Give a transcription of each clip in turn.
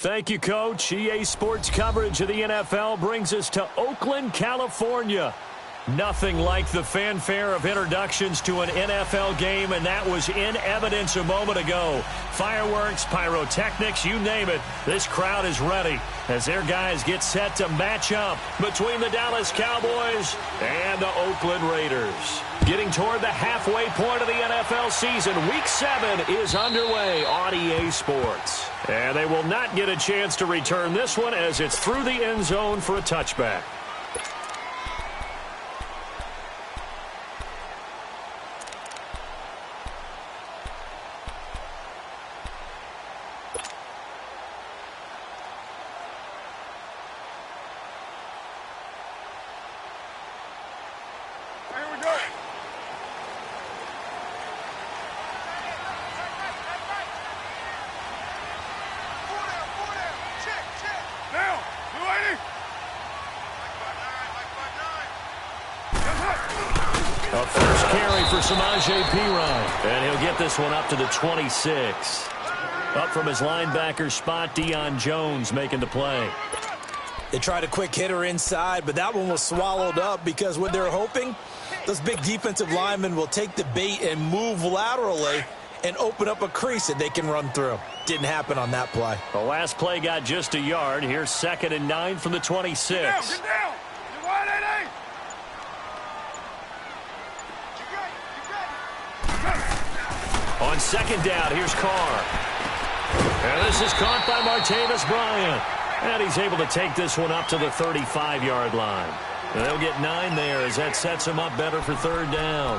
Thank you, Coach. EA Sports coverage of the NFL brings us to Oakland, California. Nothing like the fanfare of introductions to an NFL game, and that was in evidence a moment ago. Fireworks, pyrotechnics, you name it. This crowd is ready as their guys get set to match up between the Dallas Cowboys and the Oakland Raiders. Getting toward the halfway point of the NFL season, Week 7 is underway on EA Sports. And they will not get a chance to return this one as it's through the end zone for a touchback. A first carry for Samaje Perine, and he'll get this one up to the 26. Up from his linebacker spot, Deion Jones making the play. They tried a quick hitter inside, but that one was swallowed up because what they're hoping, those big defensive linemen will take the bait and move laterally and open up a crease that they can run through. Didn't happen on that play. The last play got just a yard. Here's 2nd and 9 from the 26. Get down! You're wide, AD! On 2nd down, here's Carr. And this is caught by Martavis Bryant. And he's able to take this one up to the 35-yard line. And they'll get 9 there as that sets him up better for 3rd down.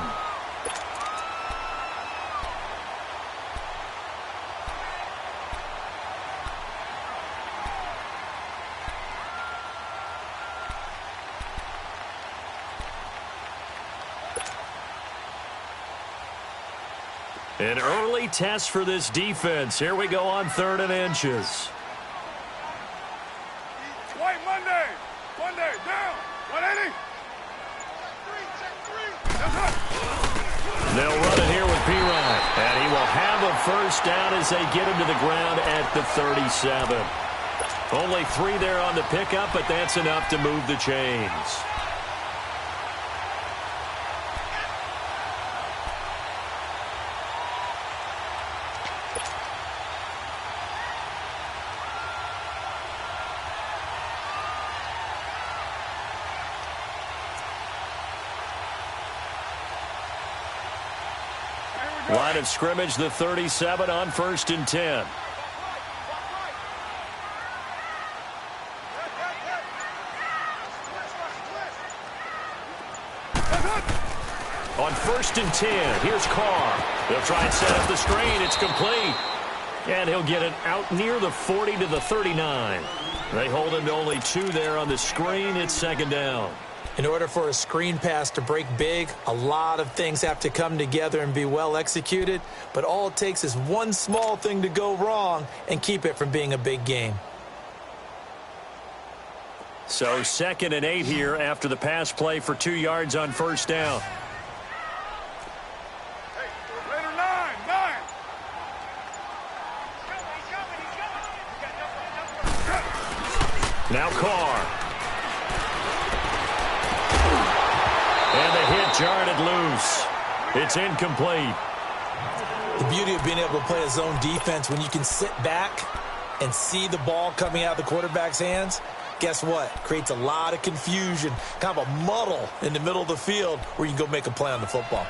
An early test for this defense. Here we go on 3rd and inches. White Monday, down, 180. They'll run it here with Perine. And he will have a first down as they get him to the ground at the 37. Only 3 there on the pickup, but that's enough to move the chains. Line of scrimmage, the 37 on 1st and 10. On 1st and 10, here's Carr. They'll try and set up the screen. It's complete. And he'll get it out near the 40 to the 39. They hold him to only 2 there on the screen. It's 2nd down. In order for a screen pass to break big, a lot of things have to come together and be well executed. But all it takes is one small thing to go wrong and keep it from being a big game. So 2nd and 8 here after the pass play for 2 yards on 1st down. Raider 9. Now Carr. And the hit jarred it loose. It's incomplete. The beauty of being able to play a zone defense when you can sit back and see the ball coming out of the quarterback's hands, guess what? Creates a lot of confusion, kind of a muddle in the middle of the field where you can go make a play on the football.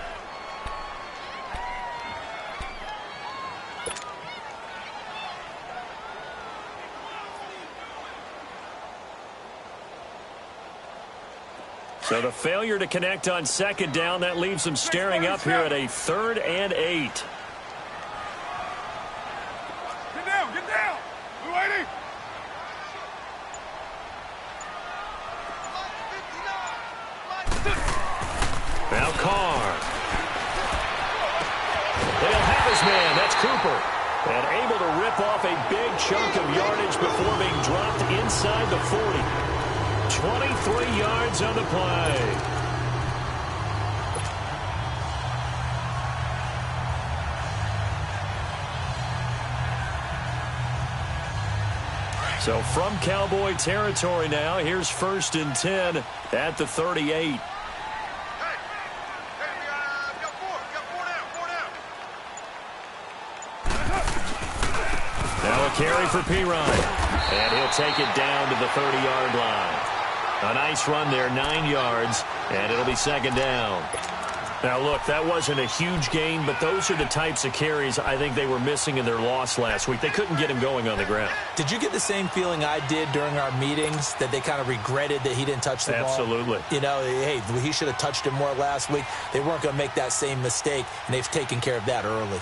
So the failure to connect on 2nd down, that leaves them staring up here at a 3rd and 8. Get down. 280. Now Carr. They'll have his man. That's Cooper. And able to rip off a big chunk of yardage before being dropped inside the 40. 23 yards on the play. So from Cowboy territory now, here's 1st and 10 at the 38. Now a carry for Pirine. And he'll take it down to the 30-yard line. A nice run there, 9 yards, and it'll be 2nd down. Now, look, that wasn't a huge gain, but those are the types of carries I think they were missing in their loss last week. They couldn't get him going on the ground. Did you get the same feeling I did during our meetings, that they kind of regretted that he didn't touch the ball? Absolutely. You know, hey, he should have touched it more last week. They weren't going to make that same mistake, and they've taken care of that early.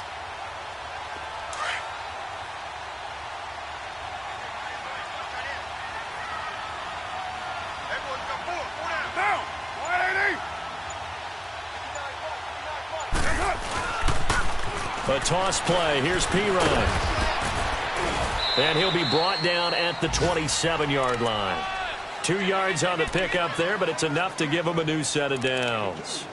A toss play. Here's Pirine. And he'll be brought down at the 27-yard line. 2 yards on the pickup there, but it's enough to give him a new set of downs.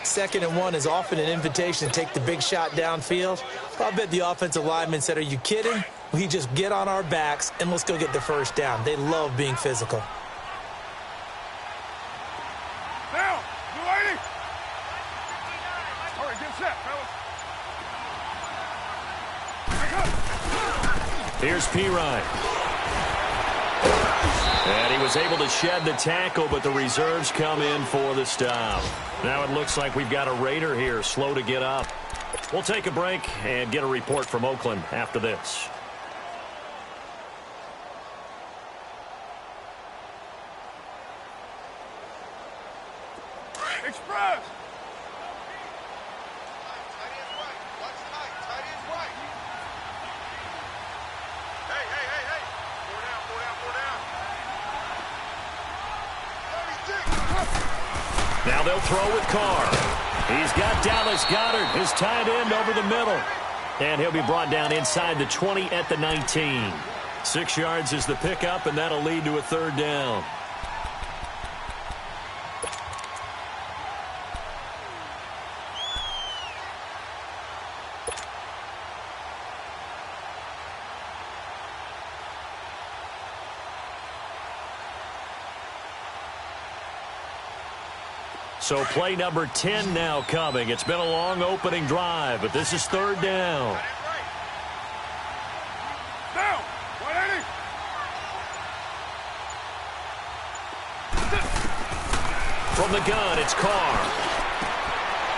2nd and 1 is often an invitation to take the big shot downfield. I bet the offensive lineman said, are you kidding? We just get on our backs and let's go get the 1st down. They love being physical. Down. Blue 80. All right, get set, fellas. Here's Pirine. And he was able to shed the tackle, but the reserves come in for the stop. Now it looks like we've got a Raider here, slow to get up. We'll take a break and get a report from Oakland after this. Express. Now they'll throw with Carr. He's got Dallas Goedert, his tight end, over the middle. And he'll be brought down inside the 20 at the 19. 6 yards is the pickup, and that'll lead to a 3rd down. So play number 10 now coming. It's been a long opening drive, but this is 3rd down. Down. 180. From the gun, it's Carr.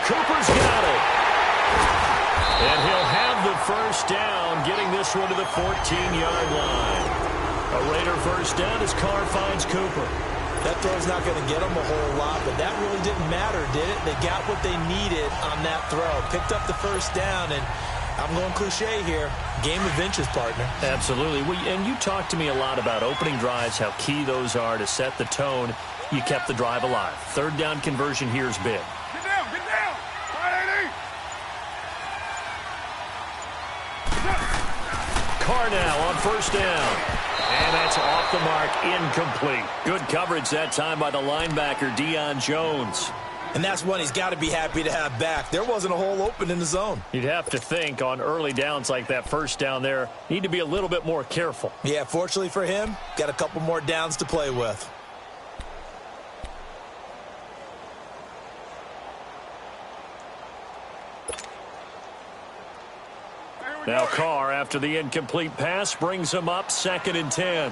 Cooper's got it. And he'll have the 1st down, getting this one to the 14-yard line. A Raider 1st down as Carr finds Cooper. That throw's not going to get them a whole lot, but that really didn't matter, did it? They got what they needed on that throw. Picked up the 1st down, and I'm going cliche here. Game of inches, partner. Absolutely. And you talked to me a lot about opening drives, how key those are to set the tone. You kept the drive alive. 3rd down conversion here is big. Get down. Get down. 180. Carr now on 1st down. And that's off the mark, incomplete. Good coverage that time by the linebacker, Deion Jones. And that's one he's got to be happy to have back. There wasn't a hole open in the zone. You'd have to think on early downs like that 1st down there, need to be a little bit more careful. Yeah, fortunately for him, got a couple more downs to play with. Now Carr, after the incomplete pass, brings him up 2nd and 10.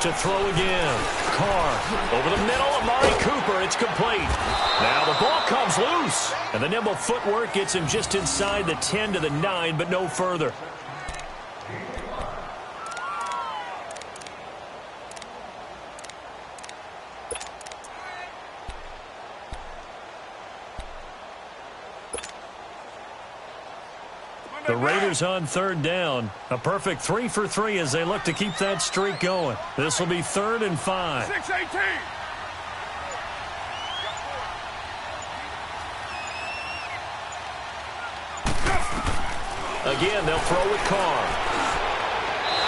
To throw again. Carr over the middle. Amari Cooper. It's complete. Now the ball comes loose. And the nimble footwork gets him just inside the 10 to the 9, but no further. The Raiders on 3rd down. A perfect 3 for 3 as they look to keep that streak going. This will be 3rd and 5. 6-18. Again, they'll throw with Carr.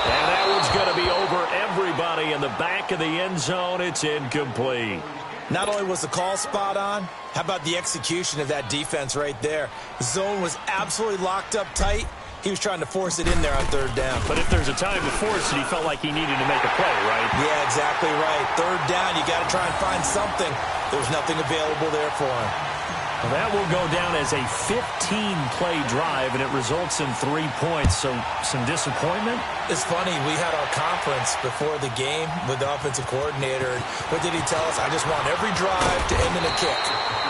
And that one's going to be over everybody in the back of the end zone. It's incomplete. Not only was the call spot on, how about the execution of that defense right there? The zone was absolutely locked up tight. He was trying to force it in there on third down. But if there's a time to force it, he felt like he needed to make a play, right? Yeah, exactly right. Third down, you got to try and find something. There's nothing available there for him. Well, that will go down as a 15-play drive, and it results in 3 points. So some disappointment? It's funny. We had our conference before the game with the offensive coordinator. What did he tell us? I just want every drive to end in a kick,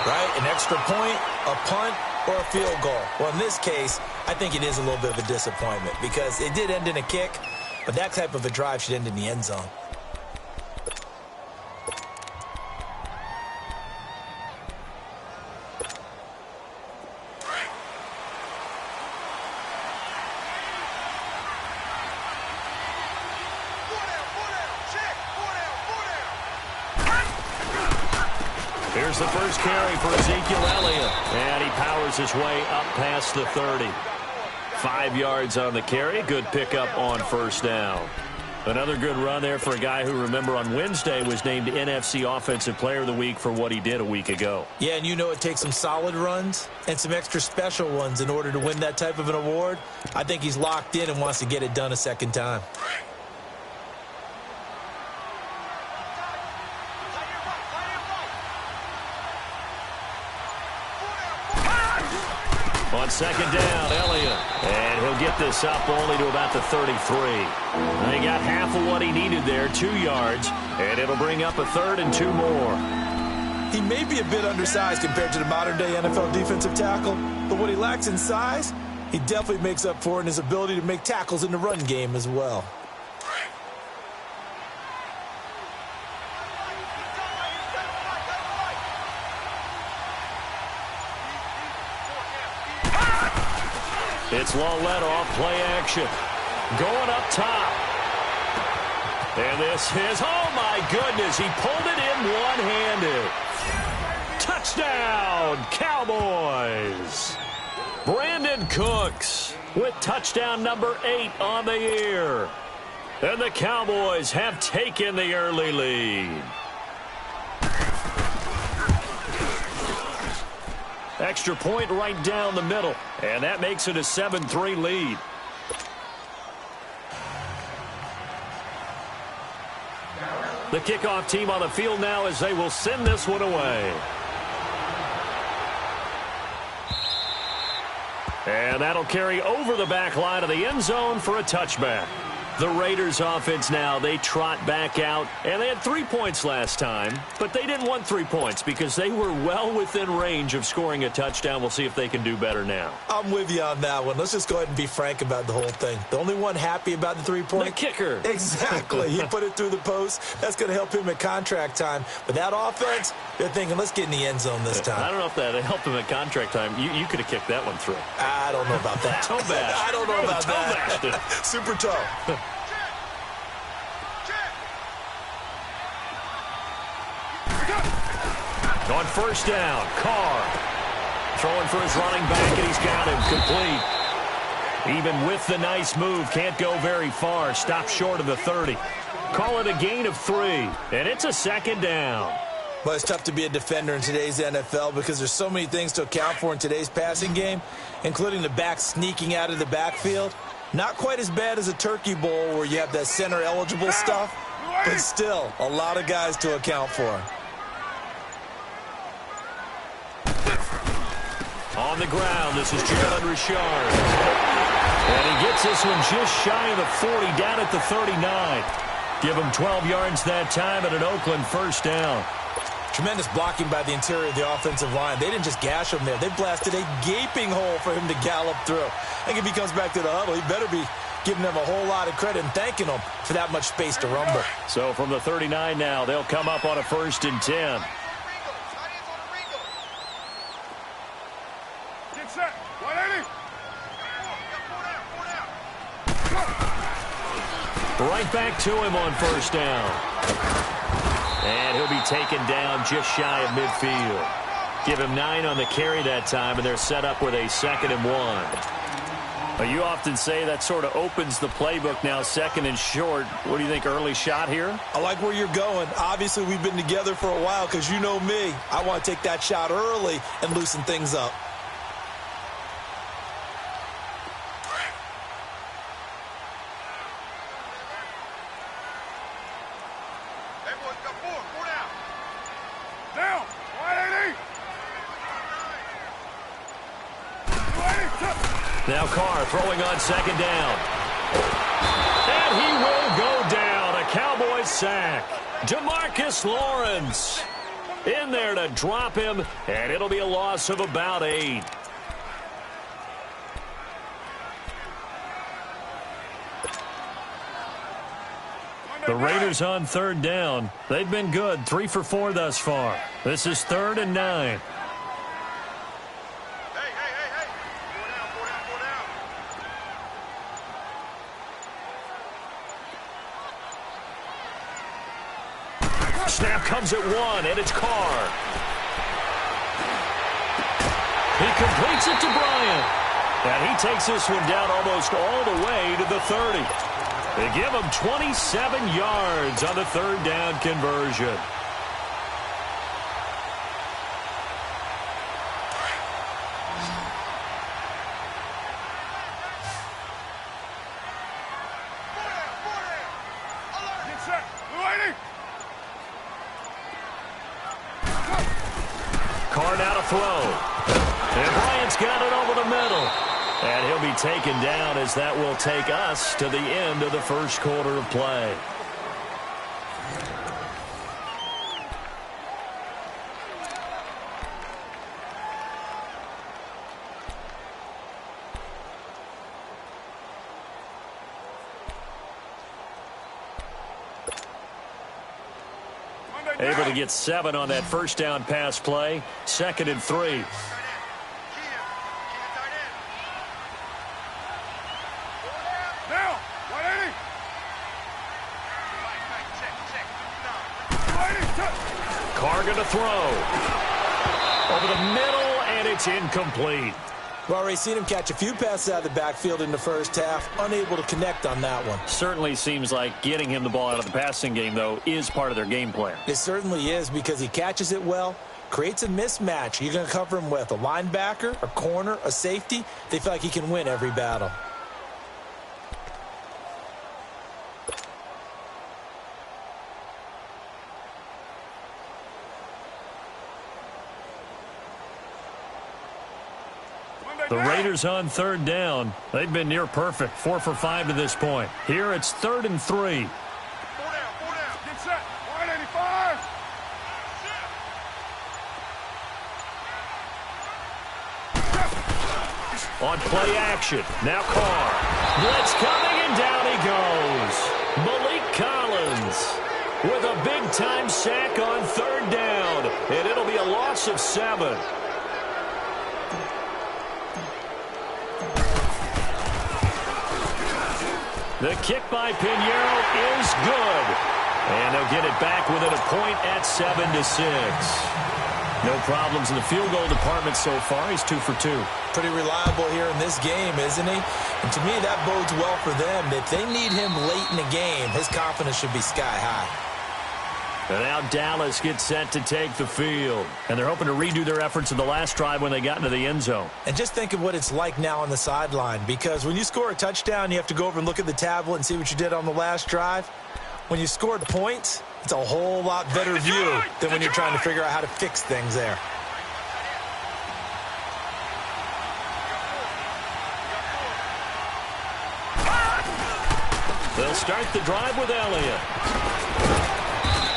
right? An extra point, a punt, or a field goal. Well, in this case, I think it is a little bit of a disappointment because it did end in a kick, but that type of a drive should end in the end zone. Here's the first carry for Ezekiel Elliott. And he powers his way up past the 30. 5 yards on the carry. Good pickup on first down. Another good run there for a guy who, remember, on Wednesday was named NFC Offensive Player of the Week for what he did a week ago. Yeah, and you know it takes some solid runs and some extra special ones in order to win that type of an award. I think he's locked in and wants to get it done a second time. On second down, Elliott. And he'll get this up only to about the 33. And he got half of what he needed there, 2 yards. And it'll bring up a 3rd and 2 more. He may be a bit undersized compared to the modern-day NFL defensive tackle, but what he lacks in size, he definitely makes up for in his ability to make tackles in the run game as well. It's long let off, play action. Going up top. And this is, oh my goodness, he pulled it in one-handed. Touchdown, Cowboys. Brandon Cooks with touchdown number 8 on the year. And the Cowboys have taken the early lead. Extra point right down the middle. And that makes it a 7-3 lead. The kickoff team on the field now as they will send this one away. And that'll carry over the back line of the end zone for a touchback. The Raiders offense now, they trot back out, and they had 3 points last time, but they didn't want 3 points because they were well within range of scoring a touchdown. We'll see if they can do better now. I'm with you on that one. Let's just go ahead and be frank about the whole thing. The only one happy about the 3-point? The kicker. Exactly. He put it through the post. That's going to help him at contract time. But that offense, they're thinking, let's get in the end zone this time. I don't know if that helped him at contract time. You could have kicked that one through. I don't know about that. Toe bash. I don't know about that. Super toe. On first down, Carr throwing for his running back, and he's got him complete. Even with the nice move, can't go very far. Stopped short of the 30. Call it a gain of 3, and it's a second down. Well, it's tough to be a defender in today's NFL because there's so many things to account for in today's passing game, including the back sneaking out of the backfield. Not quite as bad as a turkey bowl where you have that center-eligible stuff, but still a lot of guys to account for. On the ground, this is Jalen Richard. And he gets this one just shy of the 40, down at the 39. Give him 12 yards that time and an Oakland first down. Tremendous blocking by the interior of the offensive line. They didn't just gash him there. They blasted a gaping hole for him to gallop through. I think if he comes back to the huddle, he better be giving them a whole lot of credit and thanking them for that much space to rumble. So from the 39 now, they'll come up on a 1st and 10. Right back to him on first down. And he'll be taken down just shy of midfield. Give him 9 on the carry that time, and they're set up with a 2nd and 1. Well, you often say that sort of opens the playbook now, second and short. What do you think, early shot here? I like where you're going. Obviously, we've been together for a while because you know me. I want to take that shot early and loosen things up. Hey, boys, got four down. Down, 180. 280, Now Carr throwing on second down. And he will go down. A Cowboys sack. Demarcus Lawrence in there to drop him, and it'll be a loss of about 8. The Raiders on third down. They've been good, 3 for 4 thus far. This is 3rd and 9. Snap comes at 1, and it's Carr. He completes it to Bryant. And he takes this one down almost all the way to the 30. They give him 27 yards on the 3rd down conversion. Get set. 280. Carr now to throw. And Bryant's got it over the middle. And he'll be taken down as that will take us to the end of the first quarter of play. Able to get 7 on that first down pass play. 2nd and 3. Now, 180. 280, Carr going to throw. Over the middle, and it's incomplete. We've already seen him catch a few passes out of the backfield in the first half, unable to connect on that one. Certainly seems like getting him the ball out of the passing game, though, is part of their game plan. It certainly is because he catches it well, creates a mismatch. You're going to cover him with a linebacker, a corner, a safety. They feel like he can win every battle. The Raiders on third down. They've been near perfect, 4 for 5 to this point. Here it's 3rd and 3. 4 down. Get set. 185. On play action. Now Carr. Blitz coming, and down he goes. Malik Collins with a big-time sack on 3rd down. And it'll be a loss of 7. The kick by Pinheiro is good. And they'll get it back within a point at 7-6. No problems in the field goal department so far. He's 2 for 2. Pretty reliable here in this game, isn't he? And to me, that bodes well for them. If they need him late in the game, his confidence should be sky high. And now Dallas gets set to take the field. And they're hoping to redo their efforts in the last drive when they got into the end zone. And just think of what it's like now on the sideline. Because when you score a touchdown, you have to go over and look at the tablet and see what you did on the last drive. When you scored points, it's a whole lot better view than when you're trying to figure out how to fix things there. They'll start the drive with Elliott.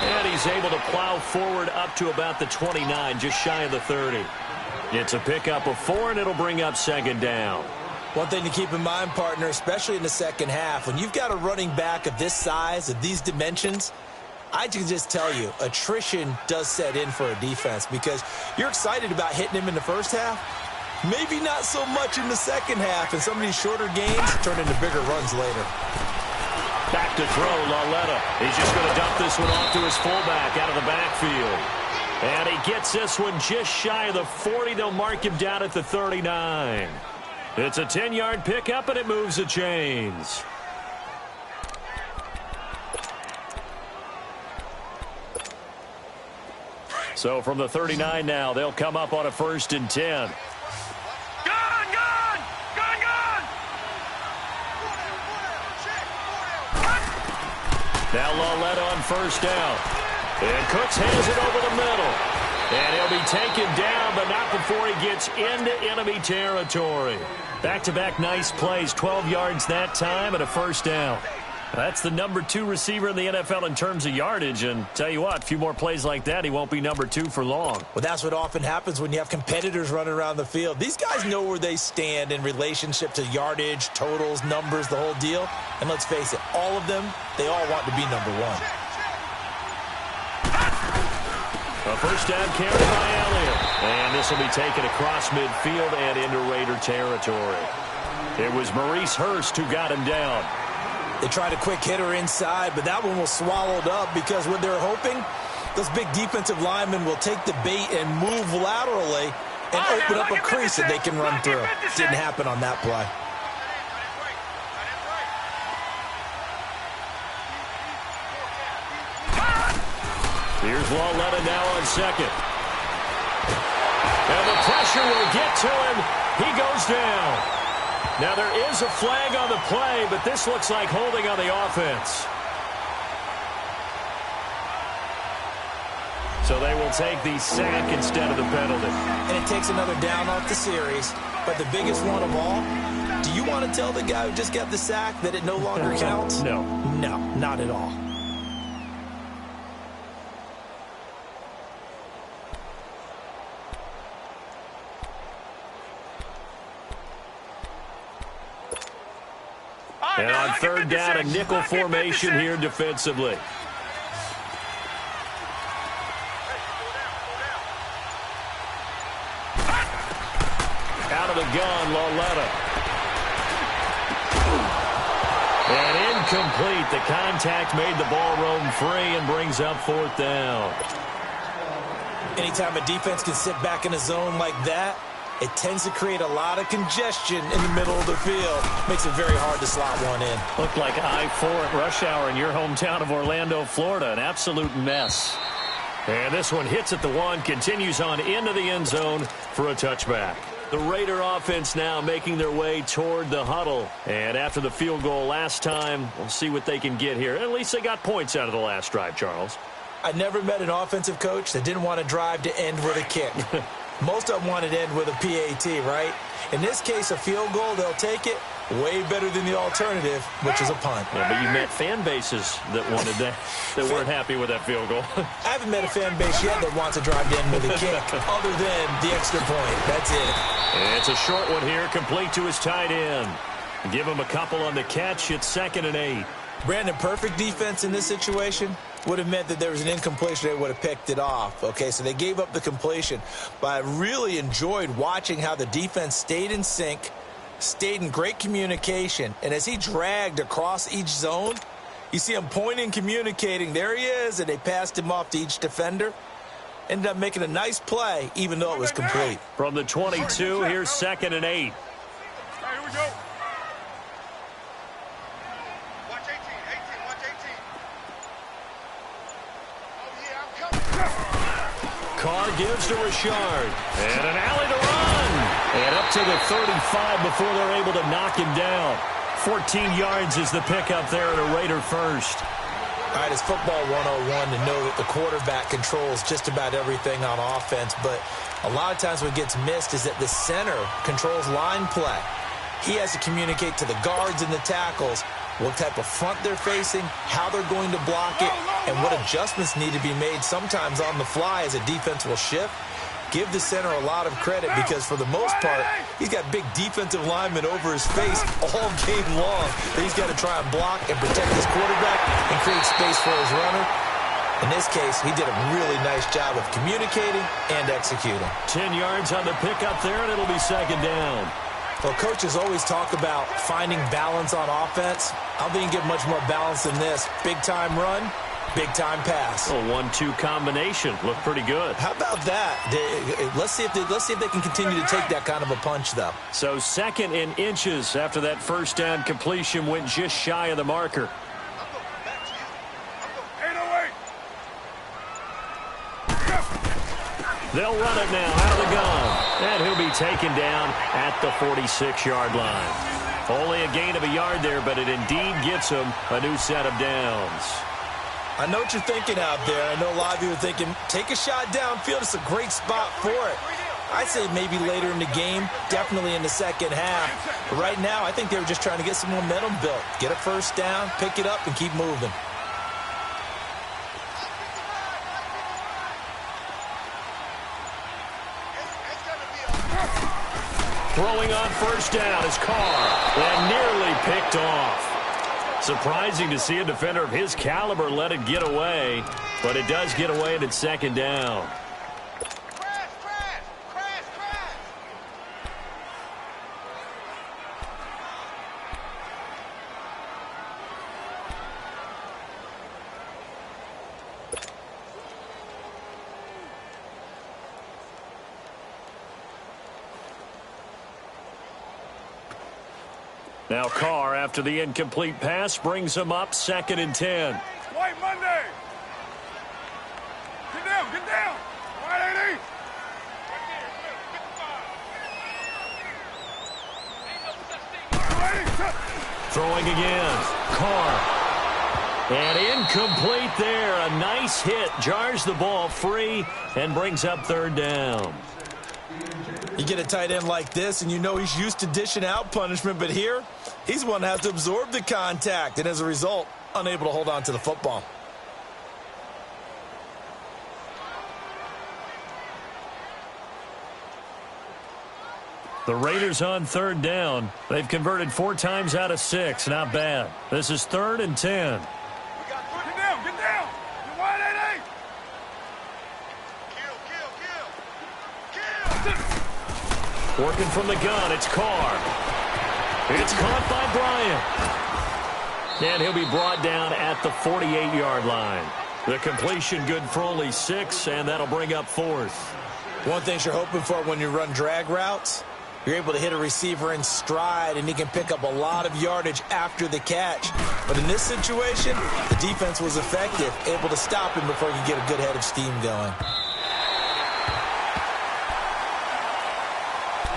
And he's able to plow forward up to about the 29, just shy of the 30. It's a pickup of 4, and it'll bring up 2nd down. One thing to keep in mind, partner, especially in the second half, when you've got a running back of this size, of these dimensions, I can just tell you, attrition does set in for a defense because you're excited about hitting him in the first half. Maybe not so much in the second half, and some of these shorter games turn into bigger runs later. Back to throw, Lauletta. He's just going to dump this one off to his fullback out of the backfield. And he gets this one just shy of the 40. They'll mark him down at the 39. It's a 10-yard pickup, and it moves the chains. So from the 39 now, they'll come up on a 1st and 10. Now Lawletta on 1st down. And Cooks hands it over the middle. And he'll be taken down, but not before he gets into enemy territory. Back-to-back nice plays, 12 yards that time and a 1st down. That's the number 2 receiver in the NFL in terms of yardage. And tell you what, a few more plays like that, he won't be number 2 for long. Well, that's what often happens when you have competitors running around the field. These guys know where they stand in relationship to yardage, totals, numbers, the whole deal. And let's face it, all of them, they all want to be number 1. A 1st down carry by Elliott. And this will be taken across midfield and into Raider territory. It was Maurice Hurst who got him down. They tried a quick hitter inside, but that one was swallowed up because what they're hoping, those big defensive linemen will take the bait and move laterally and open up a crease that they can run through. Didn't happen on that play. Here's Lawletta now on 2nd. And the pressure will get to him. He goes down. Now there is a flag on the play, but this looks like holding on the offense. So they will take the sack instead of the penalty. And it takes another down off the series. But the biggest one of all, do you want to tell the guy who just got the sack that it no longer counts? No. No, not at all. And on 3rd down, a nickel formation here defensively. Out of the gun, Lawletta. And incomplete. The contact made the ball roam free and brings up 4th down. Anytime a defense can sit back in a zone like that, it tends to create a lot of congestion in the middle of the field. Makes it very hard to slot one in. Looked like I-4 at rush hour in your hometown of Orlando, Florida. An absolute mess. And this one hits at the 1, continues on into the end zone for a touchback. The Raider offense now making their way toward the huddle. And after the field goal last time, we'll see what they can get here. At least they got points out of the last drive, Charles. I never met an offensive coach that didn't want to drive to end with a kick. Most of them wanted to end with a PAT, right? In this case, a field goal, they'll take it. Way better than the alternative, which is a punt. Yeah, but you met fan bases that wanted that, that weren't happy with that field goal. I haven't met a fan base yet that wants to drive to end with a kick, other than the extra point. That's it. And it's a short one here, complete to his tight end. Give him a couple on the catch. It's 2nd and 8. Brandon, perfect defense in this situation would have meant that there was an incompletion. They would have picked it off. Okay, so they gave up the completion. But I really enjoyed watching how the defense stayed in sync, stayed in great communication. And as he dragged across each zone, you see him pointing, communicating. There he is, and they passed him off to each defender. Ended up making a nice play, even though it was complete. From the 22, here's 2nd and 8. Hey, here we go. Carr gives to Richard. And an alley to run. And up to the 35 before they're able to knock him down. 14 yards is the pickup there at a Raider 1st. All right, it's football 101 to know that the quarterback controls just about everything on offense. But a lot of times what gets missed is that the center controls line play. He has to communicate to the guards and the tackles what type of front they're facing, how they're going to block it, and what adjustments need to be made sometimes on the fly as a defense will shift. Give the center a lot of credit because for the most part, he's got big defensive linemen over his face all game long that he's got to try and block and protect his quarterback and create space for his runner. In this case, he did a really nice job of communicating and executing. 10 yards on the pickup there, and it'll be 2nd down. Well, coaches always talk about finding balance on offense. I don't think you get much more balance than this. Big-time run, Big-time pass. A 1-2 combination. Looked pretty good. How about that? Let's see if they can continue to take that kind of a punch, though. So 2nd in inches after that first down completion went just shy of the marker. They'll run it now out of the gun. And he'll be taken down at the 46-yard line. Only a gain of a yard there, but it indeed gets him a new set of downs. I know what you're thinking out there. I know a lot of you are thinking, take a shot downfield. It's a great spot for it. I'd say maybe later in the game, definitely in the second half. But right now, I think they were just trying to get some momentum built. Get a first down, pick it up, and keep moving. Throwing on first down is Carr, and nearly picked off. Surprising to see a defender of his caliber let it get away, but it does get away and it's second down. Now Carr, after the incomplete pass, brings him up 2nd and 10. White Monday. Get down, get down. White 80. Throwing again. Carr. And incomplete there. A nice hit. Jars the ball free and brings up 3rd down. You get a tight end like this, and you know he's used to dishing out punishment, but here, he's one that has to absorb the contact, and as a result, unable to hold on to the football. The Raiders on 3rd down. They've converted 4 times out of 6. Not bad. This is 3rd and 10. Get down, get down. You're White 80. Kill. Working from the gun, it's Carr. It's caught by Bryant. And he'll be brought down at the 48-yard line. The completion good for only 6, and that'll bring up 4th. One thing you're hoping for when you run drag routes, you're able to hit a receiver in stride, and he can pick up a lot of yardage after the catch. But in this situation, the defense was effective, able to stop him before he could get a good head of steam going.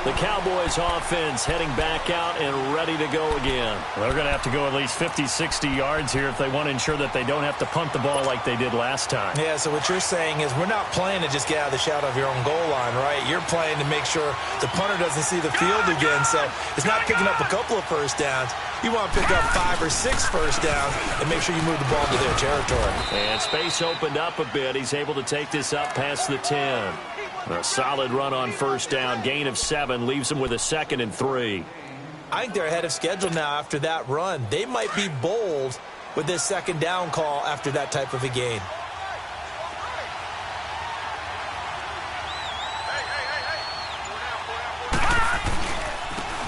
The Cowboys offense heading back out and ready to go again. They're going to have to go at least 50, 60 yards here if they want to ensure that they don't have to punt the ball like they did last time. Yeah, so what you're saying is we're not playing to just get out of the shadow of your own goal line, right? You're playing to make sure the punter doesn't see the field again. So it's not picking up a couple of first downs. You want to pick up 5 or 6 first downs and make sure you move the ball to their territory. And space opened up a bit. He's able to take this up past the 10. A solid run on first down. Gain of 7 leaves them with a 2nd and 3. I think they're ahead of schedule now after that run. They might be bold with this 2nd down call after that type of a gain.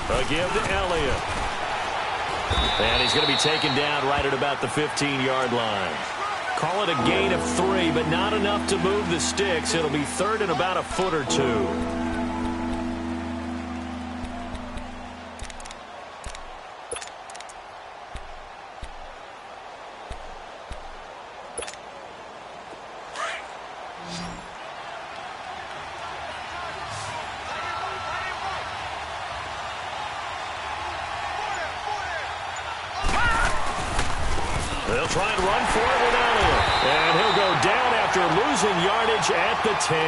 A give to Elliott. And he's going to be taken down right at about the 15-yard line. Call it a gain of 3, but not enough to move the sticks. It'll be 3rd and about a foot or 2. They'll try and run for it with Elliott. And he'll go down after losing yardage at the 10.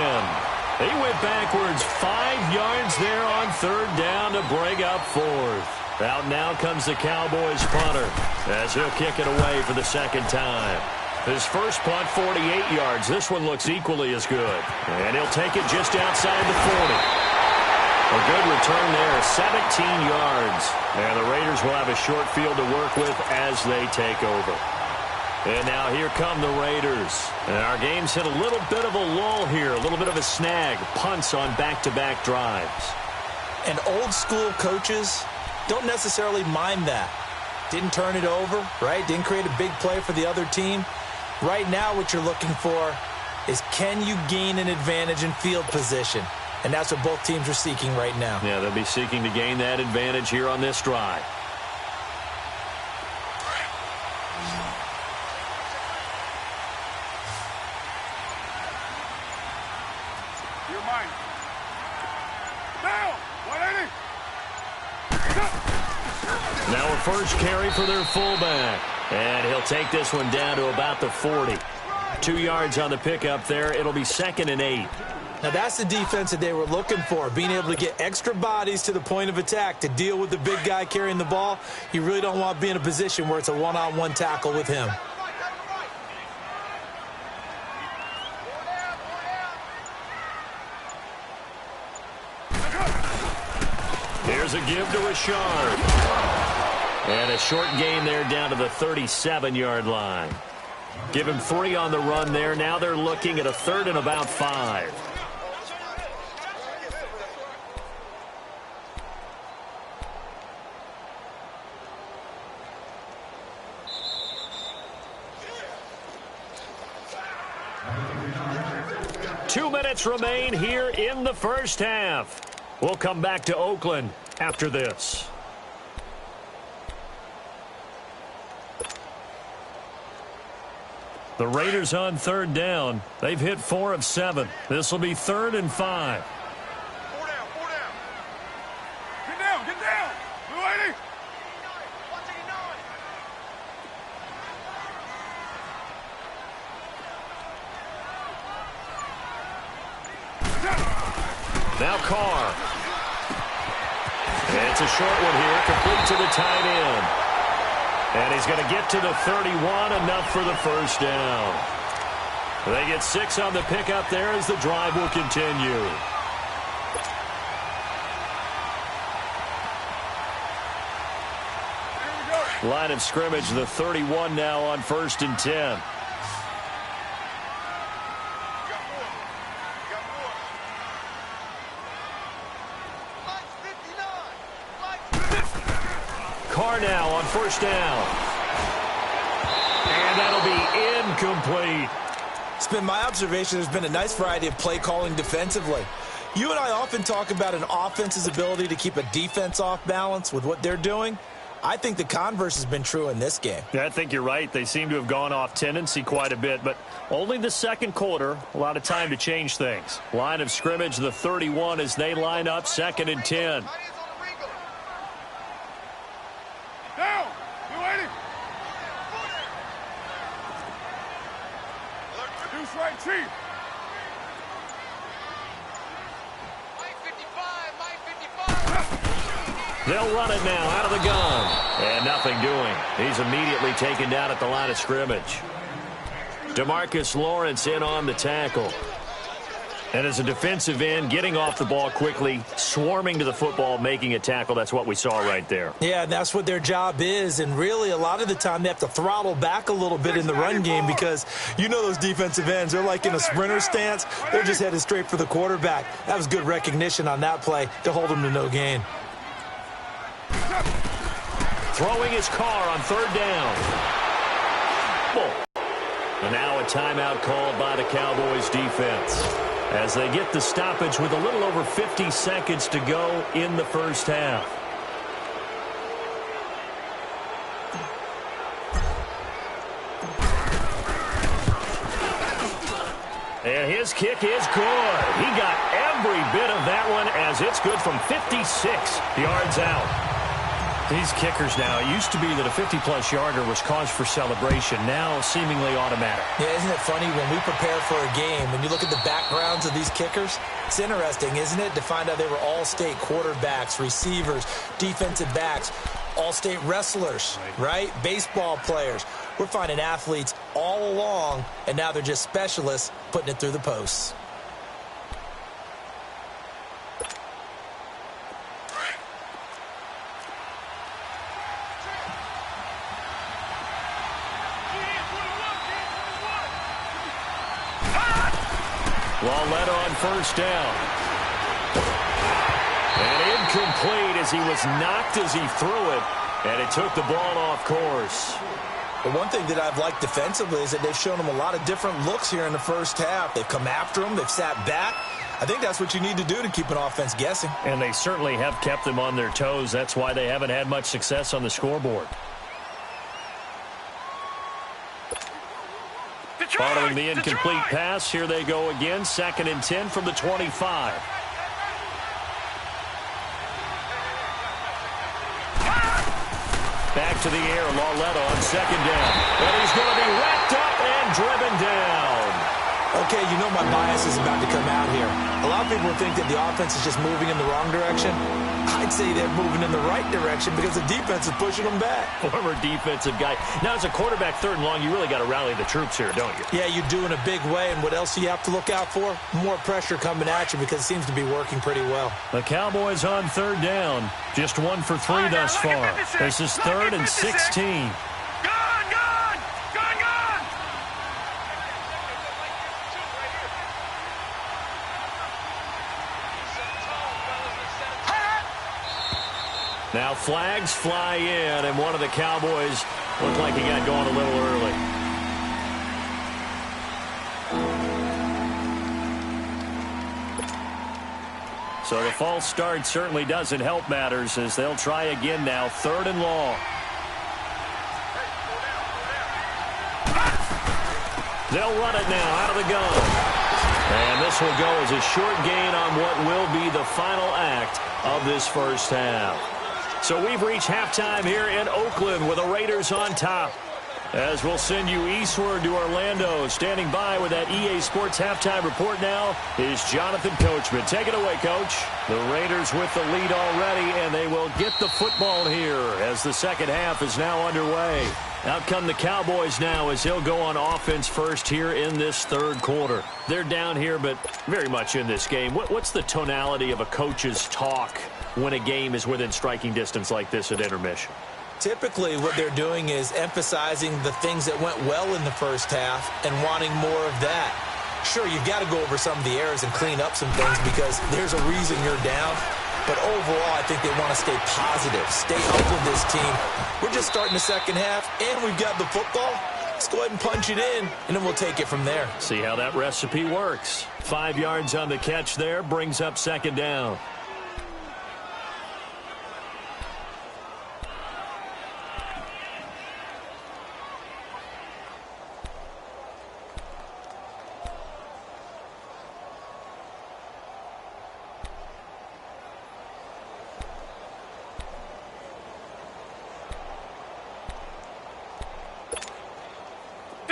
He went backwards 5 yards there on 3rd down to bring up 4th. Out now comes the Cowboys punter as he'll kick it away for the 2nd time. His first punt, 48 yards. This one looks equally as good. And he'll take it just outside the 40. A good return there, 17 yards. And the Raiders will have a short field to work with as they take over. And now here come the Raiders. And our game's hit a little bit of a lull here, a little bit of a snag. Punts on back-to-back drives. And old-school coaches don't necessarily mind that. Didn't turn it over, right? Didn't create a big play for the other team. Right now what you're looking for is, can you gain an advantage in field position? And that's what both teams are seeking right now. Yeah, they'll be seeking to gain that advantage here on this drive. Your mind. Down! 180! Now a first carry for their fullback. And he'll take this one down to about the 40. 2 yards on the pickup there. It'll be 2nd and 8. Now that's the defense that they were looking for, being able to get extra bodies to the point of attack to deal with the big guy carrying the ball. You really don't want to be in a position where it's a one-on-one tackle with him. Here's a give to Richard. And a short gain there down to the 37-yard line. Give him 3 on the run there. Now they're looking at a 3rd and about 5. Two minutes remain here in the first half. We'll come back to Oakland after this. The Raiders on 3rd down. They've hit 4 of 7. This will be 3rd and 5. 4 down, 4 down. Get down! 280! Now Carr. It's a short one here, complete to the tight end. And he's going to get to the 31, enough for the first down. They get 6 on the pickup there as the drive will continue. Line of scrimmage, the 31 now on 1st and 10. Carr now on 1st down. And that'll be incomplete. It's been my observation there's been a nice variety of play calling defensively. You and I often talk about an offense's ability to keep a defense off balance with what they're doing. I think the converse has been true in this game. Yeah, I think you're right. They seem to have gone off tendency quite a bit, but only the second quarter, a lot of time to change things. Line of scrimmage, the 31 as they line up 2nd and 10. Down! 280! Deuce right, Chief! They'll run it now out of the gun. And nothing doing. He's immediately taken down at the line of scrimmage. DeMarcus Lawrence in on the tackle. And as a defensive end, getting off the ball quickly, swarming to the football, making a tackle. That's what we saw right there. Yeah, and that's what their job is. And really, a lot of the time, they have to throttle back a little bit in the run game because you know those defensive ends, they're like in a sprinter stance. They're just headed straight for the quarterback. That was good recognition on that play to hold them to no gain. Throwing his Carr on 3rd down. And now a timeout called by the Cowboys defense as they get the stoppage with a little over 50 seconds to go in the first half. And his kick is good. He got every bit of that one as it's good from 56 yards out. These kickers now, it used to be that a 50-plus yarder was cause for celebration. Now seemingly automatic. Yeah, isn't it funny when we prepare for a game, when you look at the backgrounds of these kickers, it's interesting, isn't it, to find out they were all-state quarterbacks, receivers, defensive backs, all-state wrestlers, right? Baseball players. We're finding athletes all along, and now they're just specialists putting it through the posts. Led on 1st down. And incomplete as he was knocked as he threw it. And it took the ball off course. But one thing that I've liked defensively is that they've shown them a lot of different looks here in the first half. They've come after them. They've sat back. I think that's what you need to do to keep an offense guessing. And they certainly have kept them on their toes. That's why they haven't had much success on the scoreboard. Following the incomplete pass, here they go again. 2nd and 10 from the 25. Back to the air, Lauletta on 2nd down. And he's going to be wrapped up and driven down. Okay, you know my bias is about to come out here. A lot of people think that the offense is just moving in the wrong direction. I'd say they're moving in the right direction because the defense is pushing them back. Former defensive guy. Now, as a quarterback, 3rd and long, you really got to rally the troops here, don't you? Yeah, you do in a big way. And what else do you have to look out for? More pressure coming at you because it seems to be working pretty well. The Cowboys on 3rd down. Just 1 for 3 thus far. This is 3rd and 16. Now flags fly in, and one of the Cowboys looked like he got going a little early. So the false start certainly doesn't help matters as they'll try again now. 3rd and long. They'll run it now out of the gun. And this will go as a short gain on what will be the final act of this first half. So we've reached halftime here in Oakland with the Raiders on top. As we'll send you eastward to Orlando. Standing by with that EA Sports halftime report now is Jonathan Coachman. Take it away, Coach. The Raiders with the lead already, and they will get the football here as the second half is now underway. Out come the Cowboys now as they'll go on offense first here in this 3rd quarter. They're down here, but very much in this game. What's the tonality of a coach's talk when a game is within striking distance like this at intermission? Typically, what they're doing is emphasizing the things that went well in the first half and wanting more of that. Sure, you've got to go over some of the errors and clean up some things because there's a reason you're down. But overall, I think they want to stay positive, stay up with this team. We're just starting the second half, and we've got the football. Let's go ahead and punch it in, and then we'll take it from there. See how that recipe works. 5 yards on the catch there, brings up 2nd down.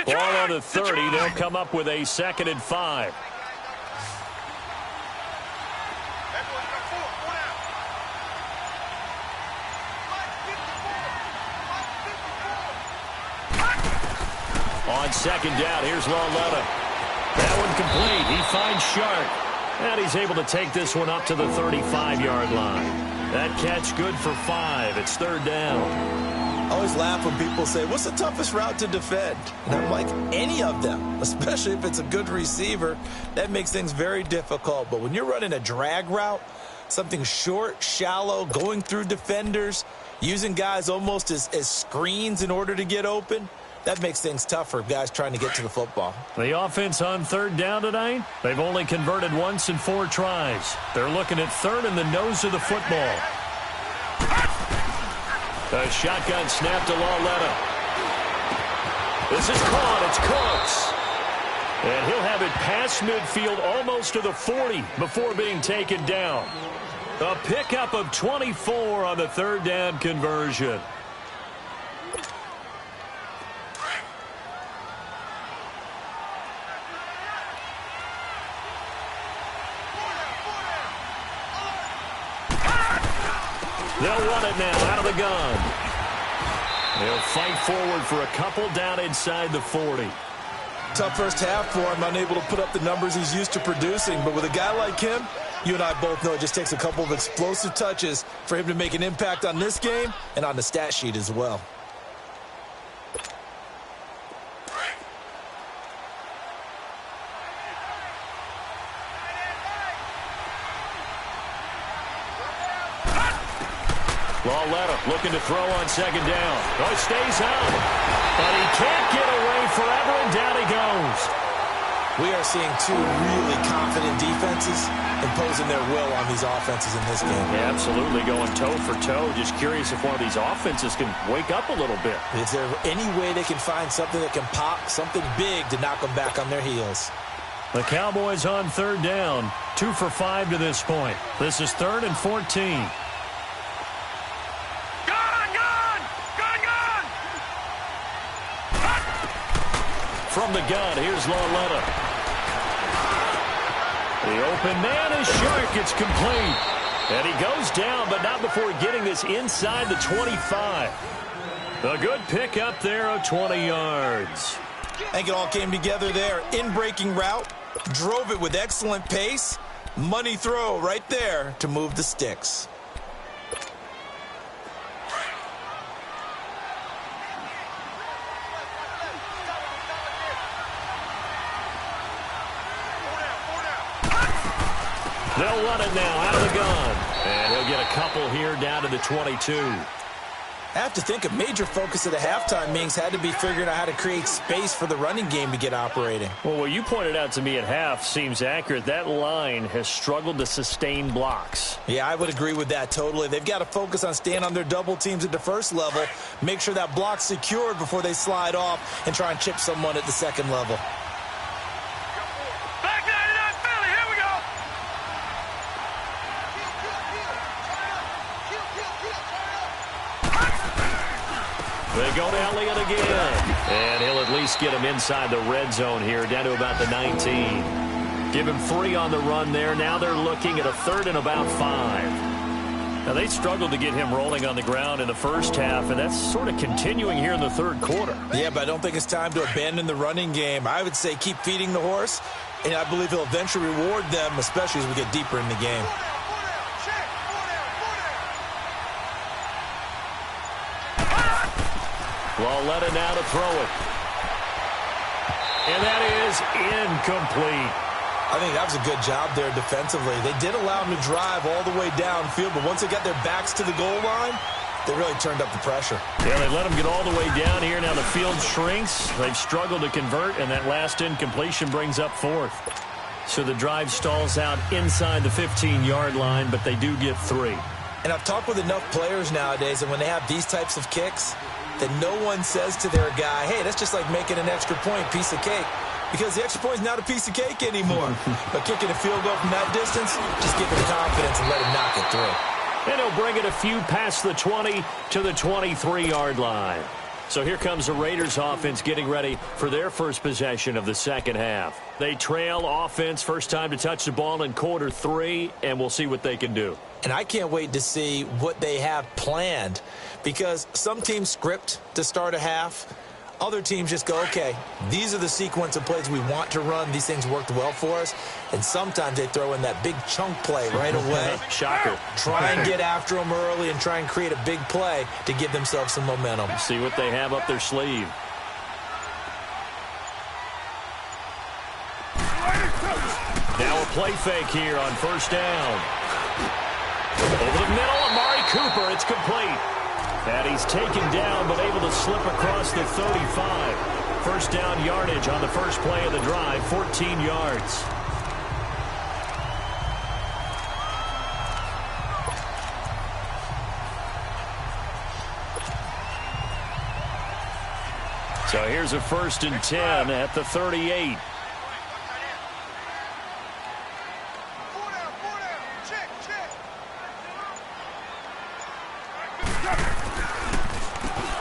Ball on the 30. They'll come up with a 2nd and 5. On 2nd down, here's Lauletta. That one complete. He finds Shark. And he's able to take this one up to the 35-yard line. That catch good for 5. It's 3rd down. I always laugh when people say, what's the toughest route to defend? And I'm like, any of them, especially if it's a good receiver. That makes things very difficult. But when you're running a drag route, something short, shallow, going through defenders, using guys almost as screens in order to get open, that makes things tough for guys trying to get to the football. The offense on 3rd down tonight, they've only converted once in 4 tries. They're looking at 3rd in the nose of the football. A shotgun snap to Lauletta. This is caught. It's Cooks. And he'll have it past midfield almost to the 40 before being taken down. A pickup of 24 on the 3rd down conversion. They'll run it now out of the gun. They'll fight forward for a couple down inside the 40. Tough first half for him, unable to put up the numbers he's used to producing. But with a guy like him, you and I both know it just takes a couple of explosive touches for him to make an impact on this game and on the stat sheet as well. Lauletta looking to throw on 2nd down. Oh, he stays out. But he can't get away forever, and down he goes. We are seeing two really confident defenses imposing their will on these offenses in this game. Yeah, absolutely, going toe for toe. Just curious if one of these offenses can wake up a little bit. Is there any way they can find something that can pop, something big to knock them back on their heels? The Cowboys on third down, 2 for 5 to this point. This is 3rd and 14. From the gun, here's Lauletta. The open man is Shark. It's complete. And he goes down, but not before getting this inside the 25. A good pick up there of 20 yards. I think it all came together there. In-breaking route, drove it with excellent pace. Money throw right there to move the sticks. They'll run it now out of the gun. And he'll get a couple here down to the 22. I have to think a major focus of the halftime meetings had to be figuring out how to create space for the running game to get operating. Well, what you pointed out to me at half seems accurate. That line has struggled to sustain blocks. Yeah, I would agree with that totally. They've got to focus on staying on their double teams at the first level, make sure that block's secured before they slide off and try and chip someone at the second level. They go to Elliott again. And he'll at least get him inside the red zone here, down to about the 19. Give him 3 on the run there. Now they're looking at a 3rd and about 5. Now, they struggled to get him rolling on the ground in the first half, and that's sort of continuing here in the third quarter. Yeah, but I don't think it's time to abandon the running game. I would say keep feeding the horse, and I believe he'll eventually reward them, especially as we get deeper in the game. Lauletta now to throw it. And that is incomplete. I think that was a good job there defensively. They did allow him to drive all the way downfield, but once they got their backs to the goal line, they really turned up the pressure. Yeah, they let him get all the way down here. Now the field shrinks. They've struggled to convert, and that last incompletion brings up 4th. So the drive stalls out inside the 15-yard line, but they do get 3. And I've talked with enough players nowadays, and when they have these types of kicks, that no one says to their guy, hey, that's just like making an extra point, piece of cake. Because the extra point is not a piece of cake anymore. But kicking a field goal from that distance, just give him confidence and let him knock it through. And he'll bring it a few past the 20 to the 23-yard line. So here comes the Raiders offense getting ready for their first possession of the second half. They trail offense, first time to touch the ball in quarter 3, and we'll see what they can do. And I can't wait to see what they have planned, because some teams script to start a half. Other teams just go, okay, these are the sequence of plays we want to run. These things worked well for us. And sometimes they throw in that big chunk play right away. Shocker. Try and get after them early and try and create a big play to give themselves some momentum. See what they have up their sleeve. Now a play fake here on first down. Over the middle, Amari Cooper. It's complete. And he's taken down, but able to slip across the 35. First down yardage on the first play of the drive, 14 yards. So here's a 1st and 10 at the 38.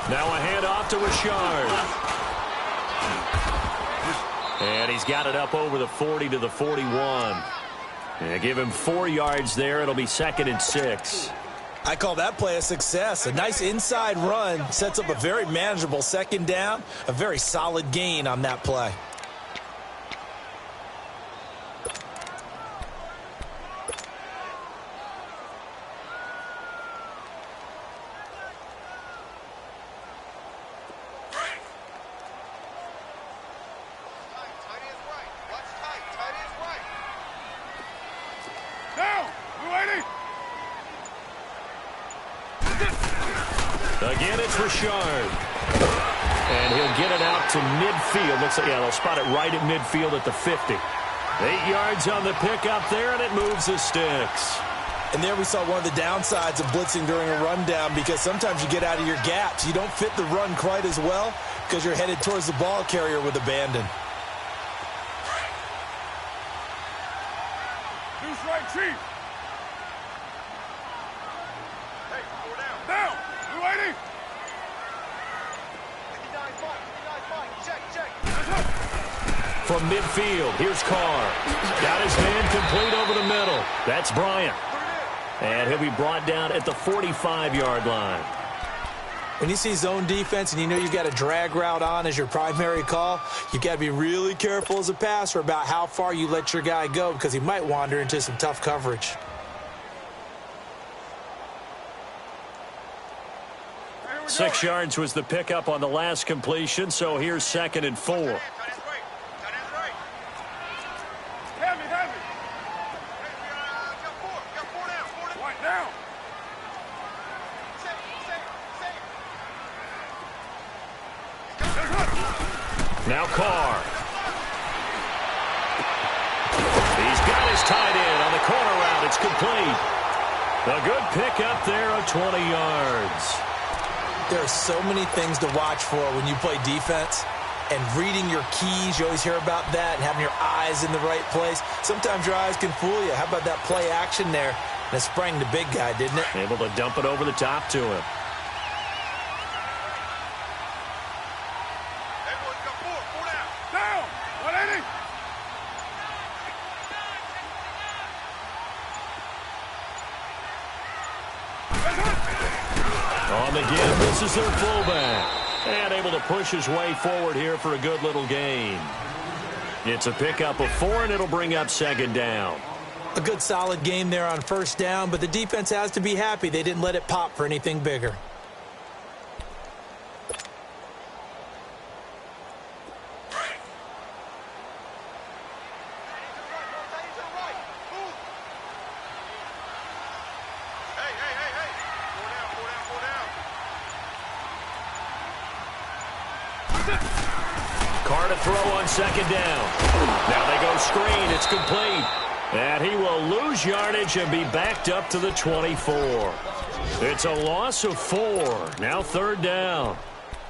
Now a handoff to Richard. And he's got it up over the 40 to the 41. And give him 4 yards there. It'll be 2nd and 6. I call that play a success. A nice inside run sets up a very manageable second down. A very solid gain on that play. Again, it's Richard. And he'll get it out to midfield. Looks like, yeah, they'll spot it right at midfield at the 50. 8 yards on the pickup there, and it moves the sticks. And there we saw one of the downsides of blitzing during a rundown, because sometimes you get out of your gaps. You don't fit the run quite as well because you're headed towards the ball carrier with abandon. Deuce right, Chief. Hey, 4 down. Down. 280. 59, check. From midfield, here's Carr. Got his man complete over the middle. That's Bryant. And he'll be brought down at the 45-yard line. When you see zone defense and you know you've got a drag route on as your primary call, you've got to be really careful as a passer about how far you let your guy go, because he might wander into some tough coverage. Here 6 yards was the pickup on the last completion, so here's 2nd and 4. Now Carr. He's got his tight end on the corner route. It's complete. A good pickup there of 20 yards. There are so many things to watch for when you play defense, and reading your keys. You always hear about that, and having your eyes in the right place. Sometimes your eyes can fool you. How about that play action there? And it sprang the big guy, didn't it? Able to dump it over the top to him. On the give, this is their fullback. And able to push his way forward here for a good little gain. It's a pickup of 4, and it'll bring up 2nd down. A good solid game there on 1st down, but the defense has to be happy they didn't let it pop for anything bigger. Carr to throw on 2nd down. Now they go screen. It's complete. And he will lose yardage and be backed up to the 24. It's a loss of 4. Now 3rd down.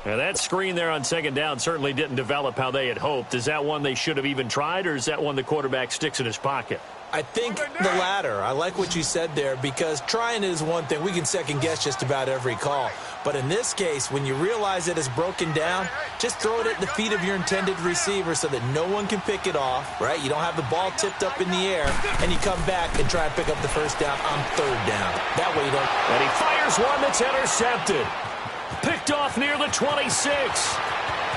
Now that screen there on 2nd down certainly didn't develop how they had hoped. Is that one they should have even tried, or is that one the quarterback sticks in his pocket? I think the latter. I like what you said there, because trying it is one thing. We can second-guess just about every call. But in this case, when you realize it is broken down, just throw it at the feet of your intended receiver so that no one can pick it off, right? You don't have the ball tipped up in the air, and you come back and try and pick up the 1st down on 3rd down. That way you don't... And he fires one that's intercepted. Picked off near the 26.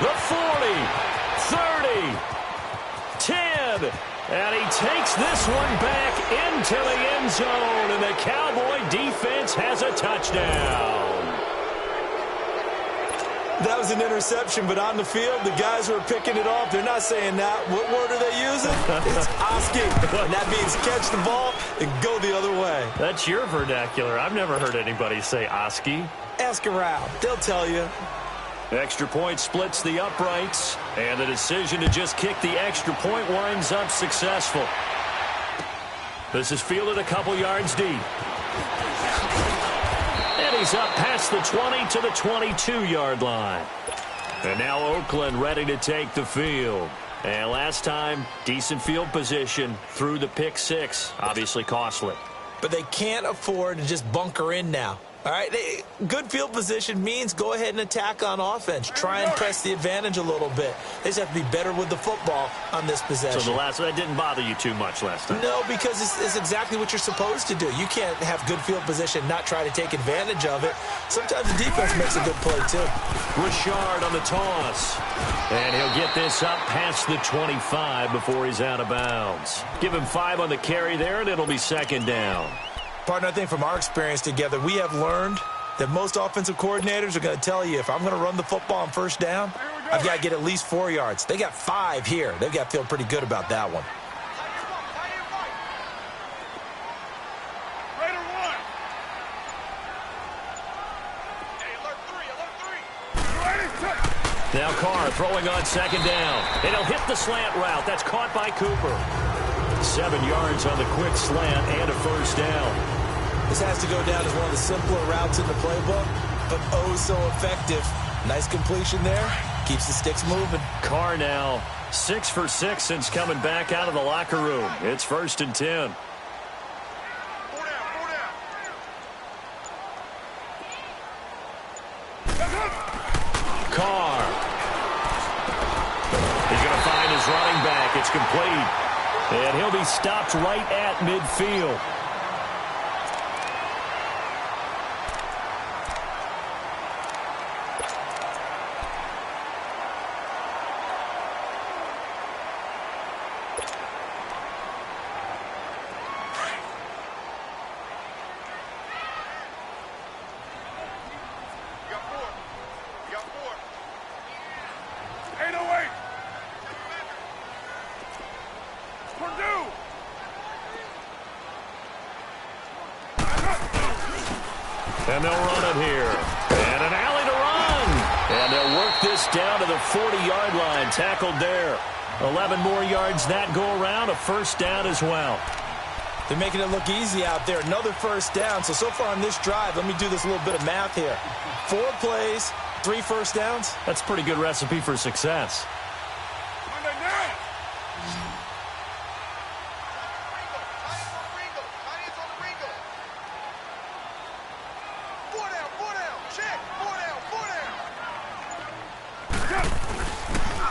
The 40. 30. 10. And he takes this one back into the end zone, and the Cowboy defense has a touchdown. That was an interception, but on the field, the guys who are picking it off, they're not saying that. What word are they using? It's Oski. And that means catch the ball and go the other way. That's your vernacular. I've never heard anybody say Oski. Ask around. They'll tell you. Extra point splits the uprights, and the decision to just kick the extra point winds up successful. This is fielded a couple yards deep. And he's up past the 20 to the 22-yard line. And now Oakland ready to take the field. And last time, decent field position through the pick 6. Obviously costly. But they can't afford to just bunker in now. All right, good field position means go ahead and attack on offense. Try and press the advantage a little bit. They just have to be better with the football on this possession. So that didn't bother you too much last time? No, because it's exactly what you're supposed to do. You can't have good field position, not try to take advantage of it. Sometimes the defense makes a good play, too. Richard on the toss. And he'll get this up past the 25 before he's out of bounds. Give him 5 on the carry there, and it'll be 2nd down. Partner, I think from our experience together, we have learned that most offensive coordinators are going to tell you, if I'm going to run the football on 1st down, I've got to get at least 4 yards. They got 5 here. They've got to feel pretty good about that one. Now Carr throwing on second down. And he'll hit the slant route. That's caught by Cooper. 7 yards on the quick slant and a first down. This has to go down as one of the simpler routes in the playbook, but oh so effective. Nice completion there. Keeps the sticks moving. Carr now 6 for 6 since coming back out of the locker room. It's 1st and 10. Carr. He's going to find his running back. It's complete. And he'll be stopped right at midfield. And they'll run it here. And an alley to run. And they'll work this down to the 40-yard line. Tackled there. 11 more yards that go around. A first down as well. They're making it look easy out there. Another first down. So far on this drive, let me do this little bit of math here. 4 plays, 3 first downs. That's a pretty good recipe for success.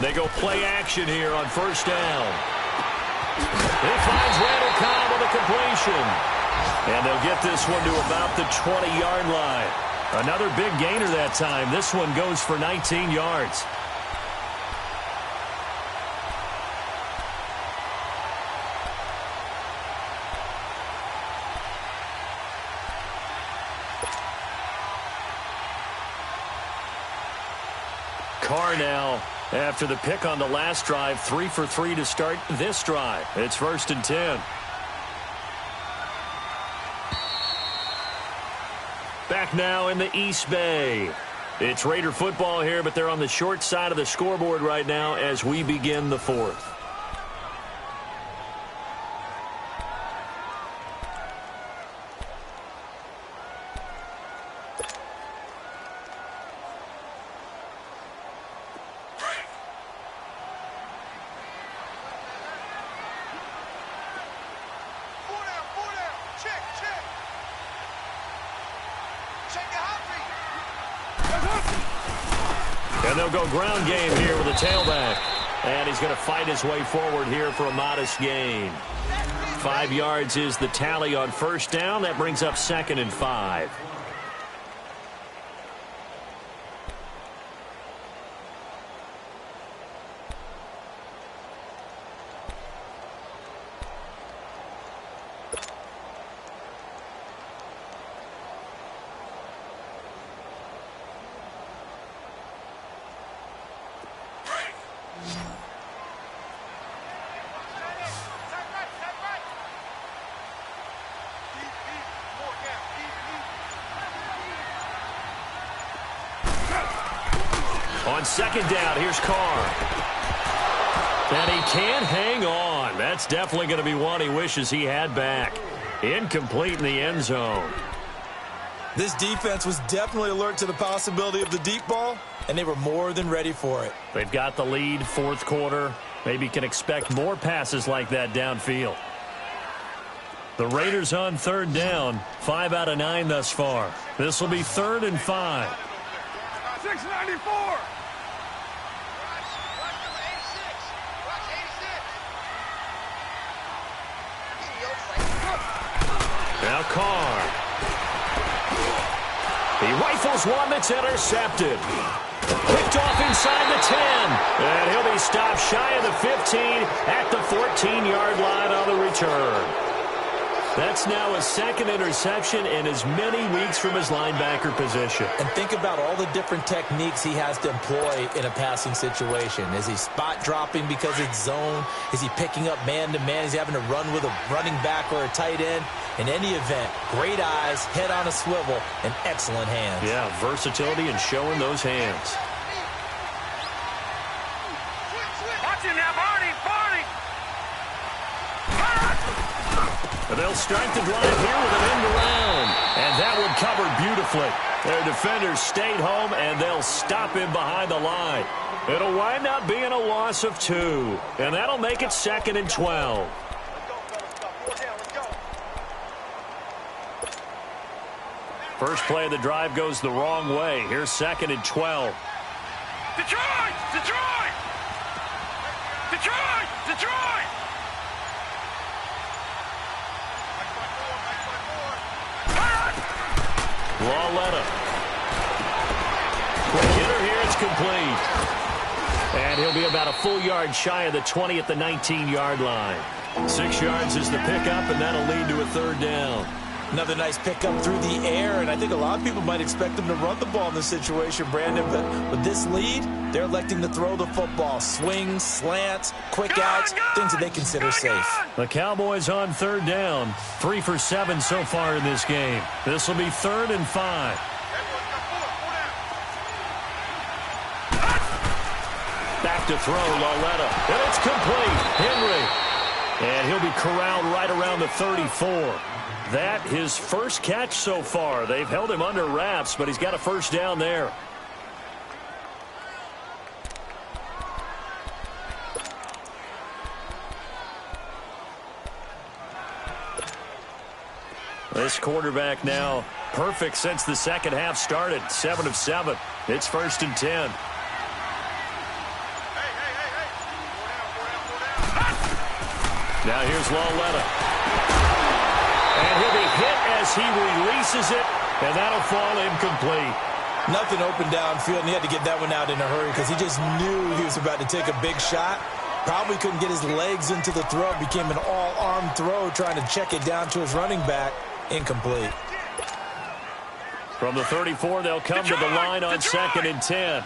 They go play action here on first down. He finds Randall Cobb with a completion. And they'll get this one to about the 20-yard line. Another big gainer that time. This one goes for 19 yards. Carr now, after the pick on the last drive, 3 for 3 to start this drive. It's 1st and 10. Back now in the East Bay. It's Raider football here, but they're on the short side of the scoreboard right now as we begin the 4th. And they'll go ground game here with a tailback. And he's going to fight his way forward here for a modest gain. 5 yards is the tally on first down. That brings up 2nd and 5. On second down, here's Carr. And he can't hang on. That's definitely going to be one he wishes he had back. Incomplete in the end zone. This defense was definitely alert to the possibility of the deep ball, and they were more than ready for it. They've got the lead, 4th quarter. Maybe can expect more passes like that downfield. The Raiders on 3rd down, 5 out of 9 thus far. This will be 3rd and 5. 694. Now Carr. He rifles one that's intercepted. Picked off inside the 10. And he'll be stopped shy of the 15 at the 14-yard line on the return. That's now a 2nd interception in as many weeks from his linebacker position. And think about all the different techniques he has to employ in a passing situation. Is he spot dropping because it's zone? Is he picking up man-to-man? Is he having to run with a running back or a tight end? In any event, great eyes, head on a swivel, and excellent hands. Yeah, versatility and showing those hands. they'll strike the drive here with an end around. And that one covered beautifully. Their defenders stayed home, and they'll stop him behind the line. It'll wind up being a loss of 2. And that'll make it 2nd and 12. First play of the drive goes the wrong way. Here's 2nd and 12. Detroit! Detroit! Detroit! Detroit! Lauletta. Quick hitter here. It's complete. And he'll be about a full yard shy of the 20 at the 19-yard line. 6 yards is the pickup, and that'll lead to a 3rd down. Another nice pickup through the air, and I think a lot of people might expect them to run the ball in this situation, Brandon, but with this lead, they're electing to throw the football. Swings, slants, quick outs, things that they consider safe. The Cowboys on 3rd down. 3 for 7 so far in this game. This will be 3rd and 5. Back to throw, Lauletta. And it's complete. Henry. And he'll be corralled right around the 34. That his first catch so far. They've held him under wraps, but he's got a 1st down there. This quarterback now perfect since the second half started. 7 of 7. It's 1st and 10. Now here's Lauletta. And he'll be hit as he releases it, and that'll fall incomplete. Nothing open downfield, and he had to get that one out in a hurry because he just knew he was about to take a big shot. Probably couldn't get his legs into the throw. Became an all-arm throw trying to check it down to his running back. Incomplete. From the 34, they'll come to the line on 2nd and 10.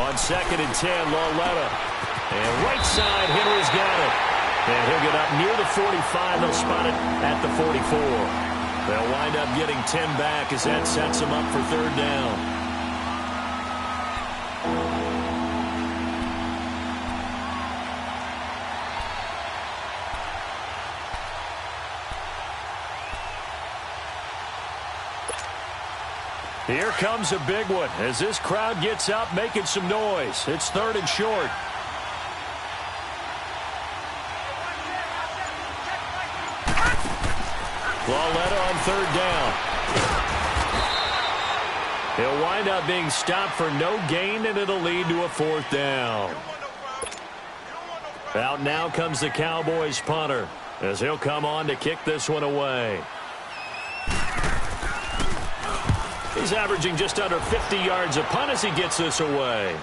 On 2nd and 10, Lauletta. And right side, Henry's got it. And he'll get up near the 45. They'll spot it at the 44. They'll wind up getting 10 back as that sets them up for 3rd down. Here comes a big one as this crowd gets up making some noise. It's 3rd and short. Lauletta on 3rd down. He'll wind up being stopped for no gain, and it'll lead to a 4th down. Out now comes the Cowboys punter as he'll come on to kick this one away. He's averaging just under 50 yards a punt as he gets this away.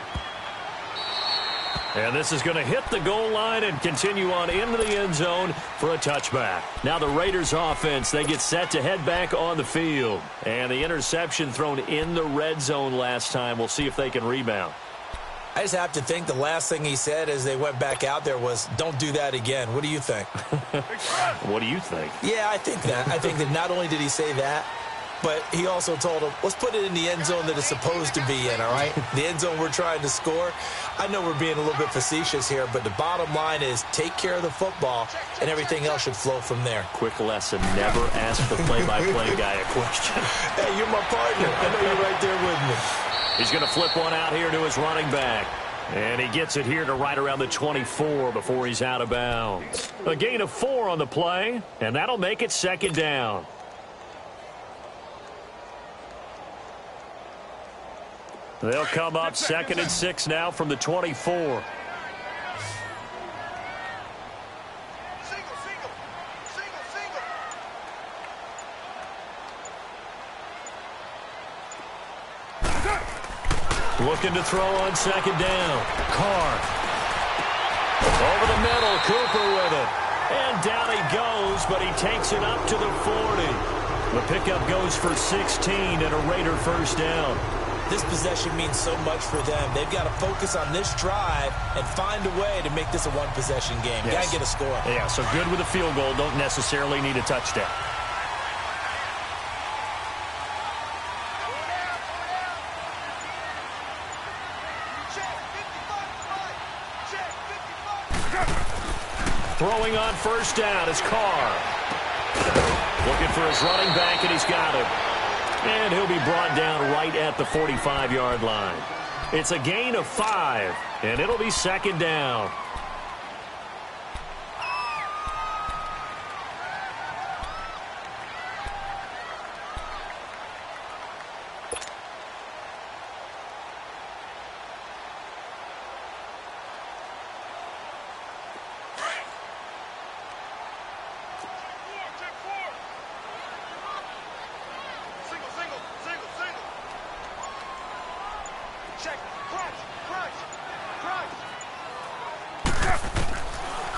And this is going to hit the goal line and continue on into the end zone for a touchback. Now the Raiders offense, they get set to head back on the field. And the interception thrown in the red zone last time. We'll see if they can rebound. I just have to think the last thing he said as they went back out there was, don't do that again. What do you think? What do you think? Yeah, I think that. I think that not only did he say that, but he also told him, let's put it in the end zone that it's supposed to be in, all right? The end zone we're trying to score. I know we're being a little bit facetious here, but the bottom line is take care of the football, and everything else should flow from there. Quick lesson, never ask the play-by-play guy a question. Hey, you're my partner. I know you're right there with me. He's going to flip one out here to his running back. And he gets it here to right around the 24 before he's out of bounds. A gain of 4 on the play, and that'll make it 2nd down. They'll come up 2nd and 6 now from the 24. Looking to throw on 2nd down. Carr. Over the middle, Cooper with it. And down he goes, but he takes it up to the 40. The pickup goes for 16 and a Raider 1st down. This possession means so much for them. They've got to focus on this drive and find a way to make this a one-possession game. Yes. Got to get a score. Yeah, so good with a field goal. Don't necessarily need a touchdown. Throwing on first down is Carr. Looking for his running back, and he's got him. And he'll be brought down right at the 45-yard line. It's a gain of 5, and it'll be second down.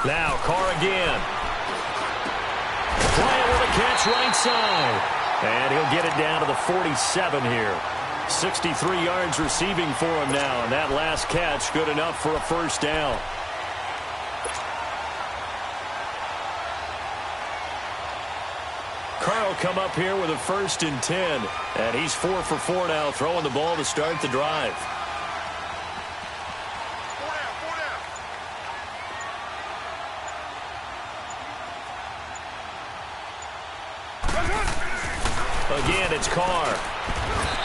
Now Carr again. Bryant with a catch right side. And he'll get it down to the 47 here. 63 yards receiving for him now. And that last catch good enough for a first down. Carr will come up here with a 1st and 10. And he's 4 for 4 now, throwing the ball to start the drive. Again, it's Carr.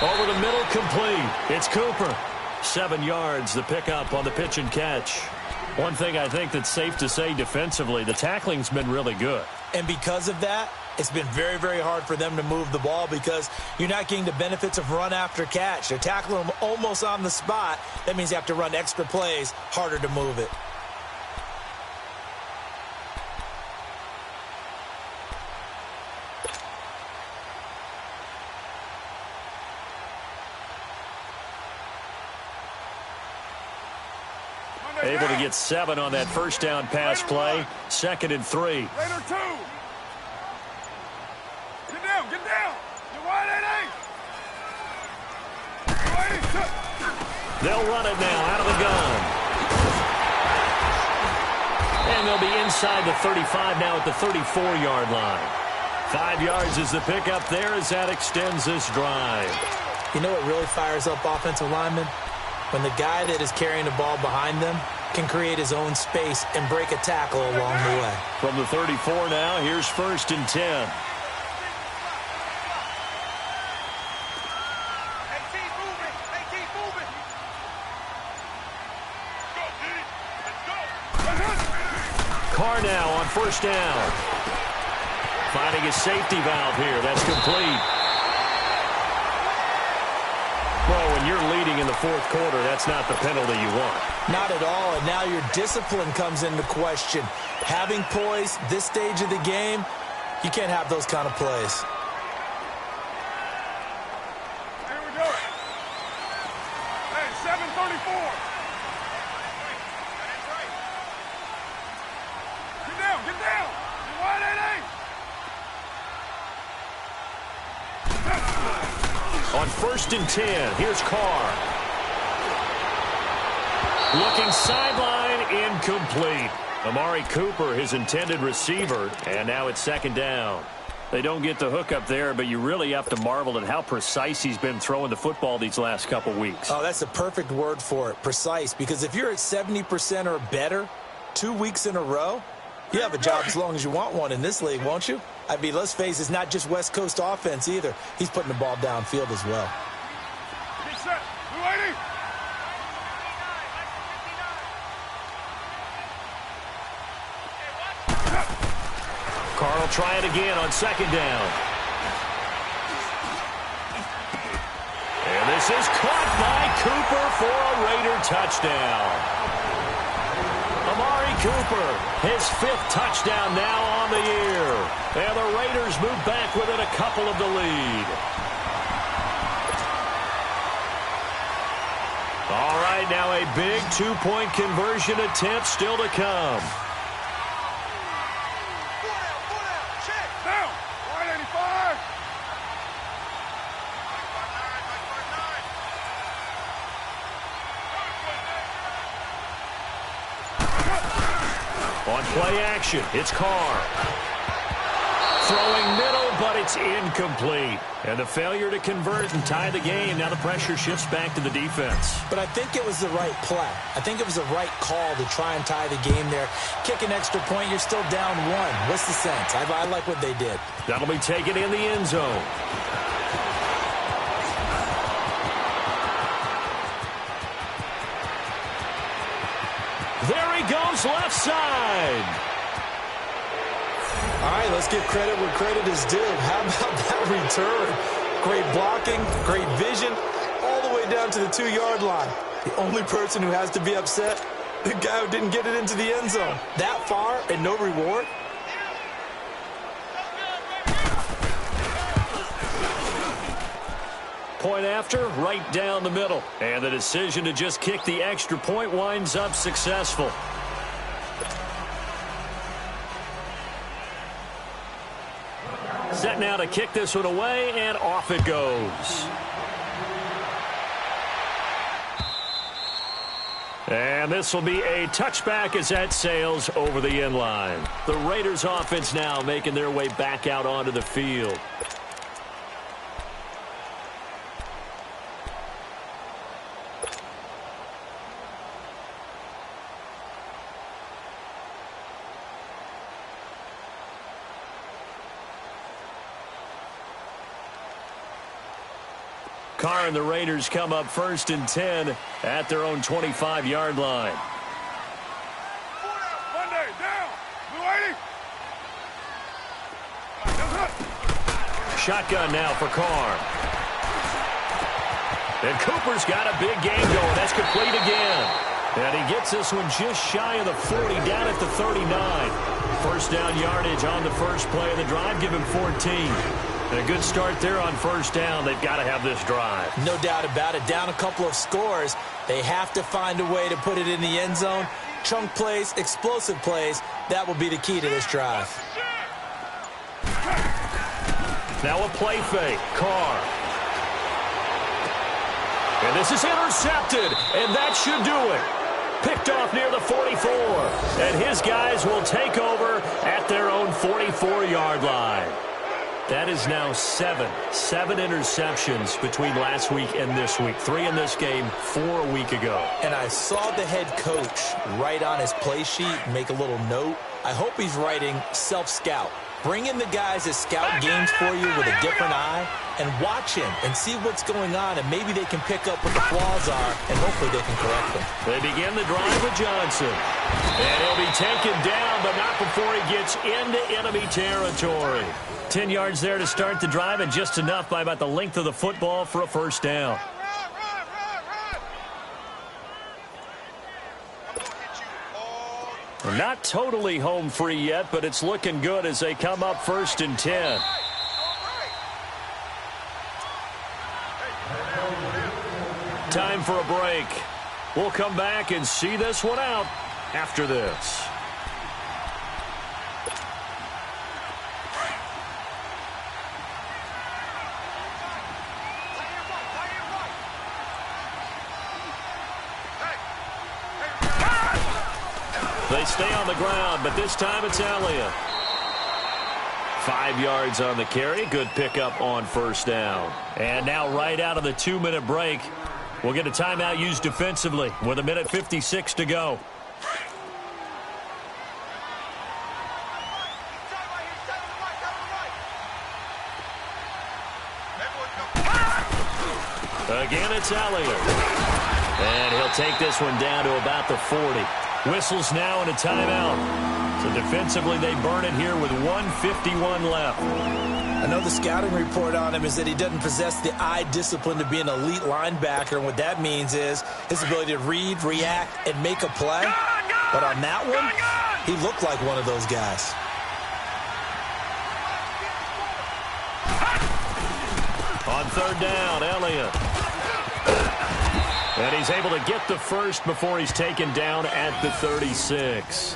Over the middle, complete. It's Cooper. 7 yards, the pickup on the pitch and catch. One thing I think that's safe to say defensively, the tackling's been really good. And because of that, it's been very, very hard for them to move the ball because you're not getting the benefits of run after catch. They're tackling them almost on the spot. That means you have to run extra plays, harder to move it. Able to get 7 on that first down pass play. 2nd and 3. Raider 2. Get down, get down. You're wide at 8. They'll run it now out of the gun. And they'll be inside the 35 now at the 34-yard line. 5 yards is the pickup there as that extends this drive. You know what really fires up offensive linemen? When the guy that is carrying the ball behind them can create his own space and break a tackle along the way. From the 34 now, here's 1st and 10. Carr now on first down. Finding his safety valve here. That's complete. Well, when you're leading in the 4th quarter, that's not the penalty you want. Not at all, and now your discipline comes into question. Having poise this stage of the game, you can't have those kind of plays. Here we go. Hey, 7:34. Get down, get down. You're wide at 8. On 1st and 10, here's Carr. Looking sideline, incomplete. Amari Cooper, his intended receiver, and now it's 2nd down. They don't get the hook up there, but you really have to marvel at how precise he's been throwing the football these last couple weeks. Oh, that's the perfect word for it, precise, because if you're at 70% or better 2 weeks in a row, you have a job as long as you want one in this league, won't you? I mean, let's face it, it's not just West Coast offense either. He's putting the ball downfield as well. Get set. 280. Carr will try it again on 2nd down. And this is caught by Cooper for a Raider touchdown. Amari Cooper, his 5th touchdown now on the year. And the Raiders move back within a couple of the lead. All right, now a big 2-point conversion attempt still to come. Down. 185. On play action, it's Carr. Throwing middle, but it's incomplete. And the failure to convert and tie the game. Now the pressure shifts back to the defense. But I think it was the right play. I think it was the right call to try and tie the game there. Kick an extra point, you're still down one. What's the sense? I like what they did. That'll be taken in the end zone. There he goes, left side. All right, let's give credit where credit is due. How about that return? Great blocking, great vision, all the way down to the 2-yard line. The only person who has to be upset, the guy who didn't get it into the end zone. That far and no reward? Point after, right down the middle. And the decision to just kick the extra point winds up successful. Set now to kick this one away, and off it goes. And this will be a touchback as that sails over the end line. The Raiders offense now making their way back out onto the field. Carr and the Raiders come up 1st and 10 at their own 25-yard line. Monday, down. Blue 80. Shotgun now for Carr. And Cooper's got a big game going. That's complete again. And he gets this one just shy of the 40, down at the 39. First down yardage on the first play of the drive. Give him 14. And a good start there on first down. They've got to have this drive. No doubt about it. Down a couple of scores. They have to find a way to put it in the end zone. Chunk plays, explosive plays. That will be the key to this drive. Now a play fake. Carr. And this is intercepted. And that should do it. Picked off near the 44. And his guys will take over at their own 44-yard line. That is now seven interceptions between last week and this week. 3 in this game, 4 a week ago. And I saw the head coach write on his play sheet, make a little note. I hope he's writing self-scout. Bring in the guys that scout games for you with a different eye and watch him and see what's going on, and maybe they can pick up what the flaws are, and hopefully they can correct them. They begin the drive with Johnson. And he'll be taken down, but not before he gets into enemy territory. 10 yards there to start the drive, and just enough by about the length of the football for a first down. Not totally home free yet, but it's looking good as they come up 1st and 10. Time for a break. We'll come back and see this one out after this. They stay on the ground, but this time it's Elliott. 5 yards on the carry. Good pickup on first down. And now right out of the 2-minute break, we'll get a timeout used defensively with 1:56 to go. Again, it's Elliott. And he'll take this one down to about the 40. Whistles now in a timeout. So defensively, they burn it here with 1:51 left. I know the scouting report on him is that he doesn't possess the eye discipline to be an elite linebacker. And what that means is his ability to read, react, and make a play. But on that one, he looked like one of those guys. On 3rd down, Elliott. And he's able to get the first before he's taken down at the 36.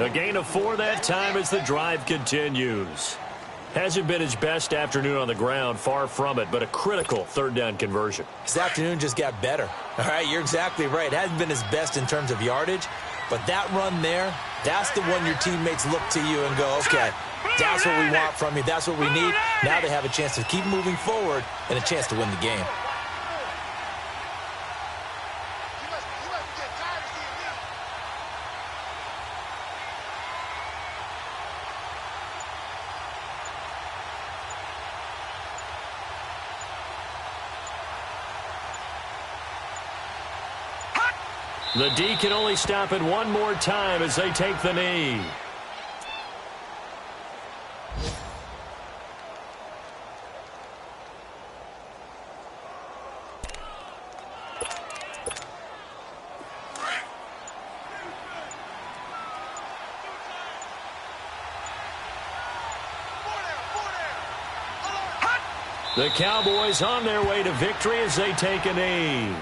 A gain of 4 that time as the drive continues. Hasn't been his best afternoon on the ground, far from it, but a critical 3rd down conversion. His afternoon just got better. All right, you're exactly right. Hasn't been his best in terms of yardage, but that run there, that's the one your teammates look to you and go, okay, That's what we want from you. That's what we need. Now they have a chance to keep moving forward and a chance to win the game. The D can only stop it one more time as they take the knee. The Cowboys on their way to victory as they take a knee.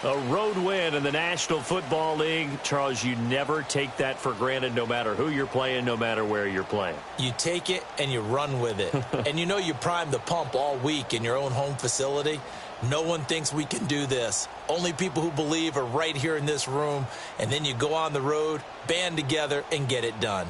A road win in the National Football League. Charles, you never take that for granted no matter who you're playing, no matter where you're playing. You take it and you run with it. And you know you primed the pump all week in your own home facility. No one thinks we can do this. Only people who believe are right here in this room. And then you go on the road, band together, and get it done.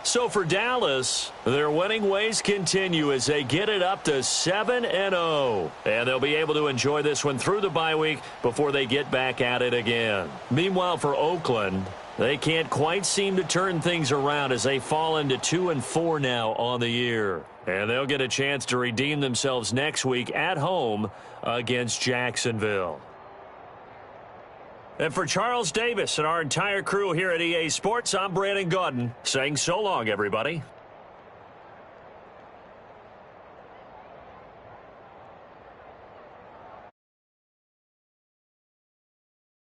So for Dallas, their winning ways continue as they get it up to 7-0. And they'll be able to enjoy this one through the bye week before they get back at it again. Meanwhile, for Oakland, they can't quite seem to turn things around as they fall into 2-4 now on the year. And they'll get a chance to redeem themselves next week at home against Jacksonville. And for Charles Davis and our entire crew here at EA Sports, I'm Brandon Gaudin saying so long, everybody.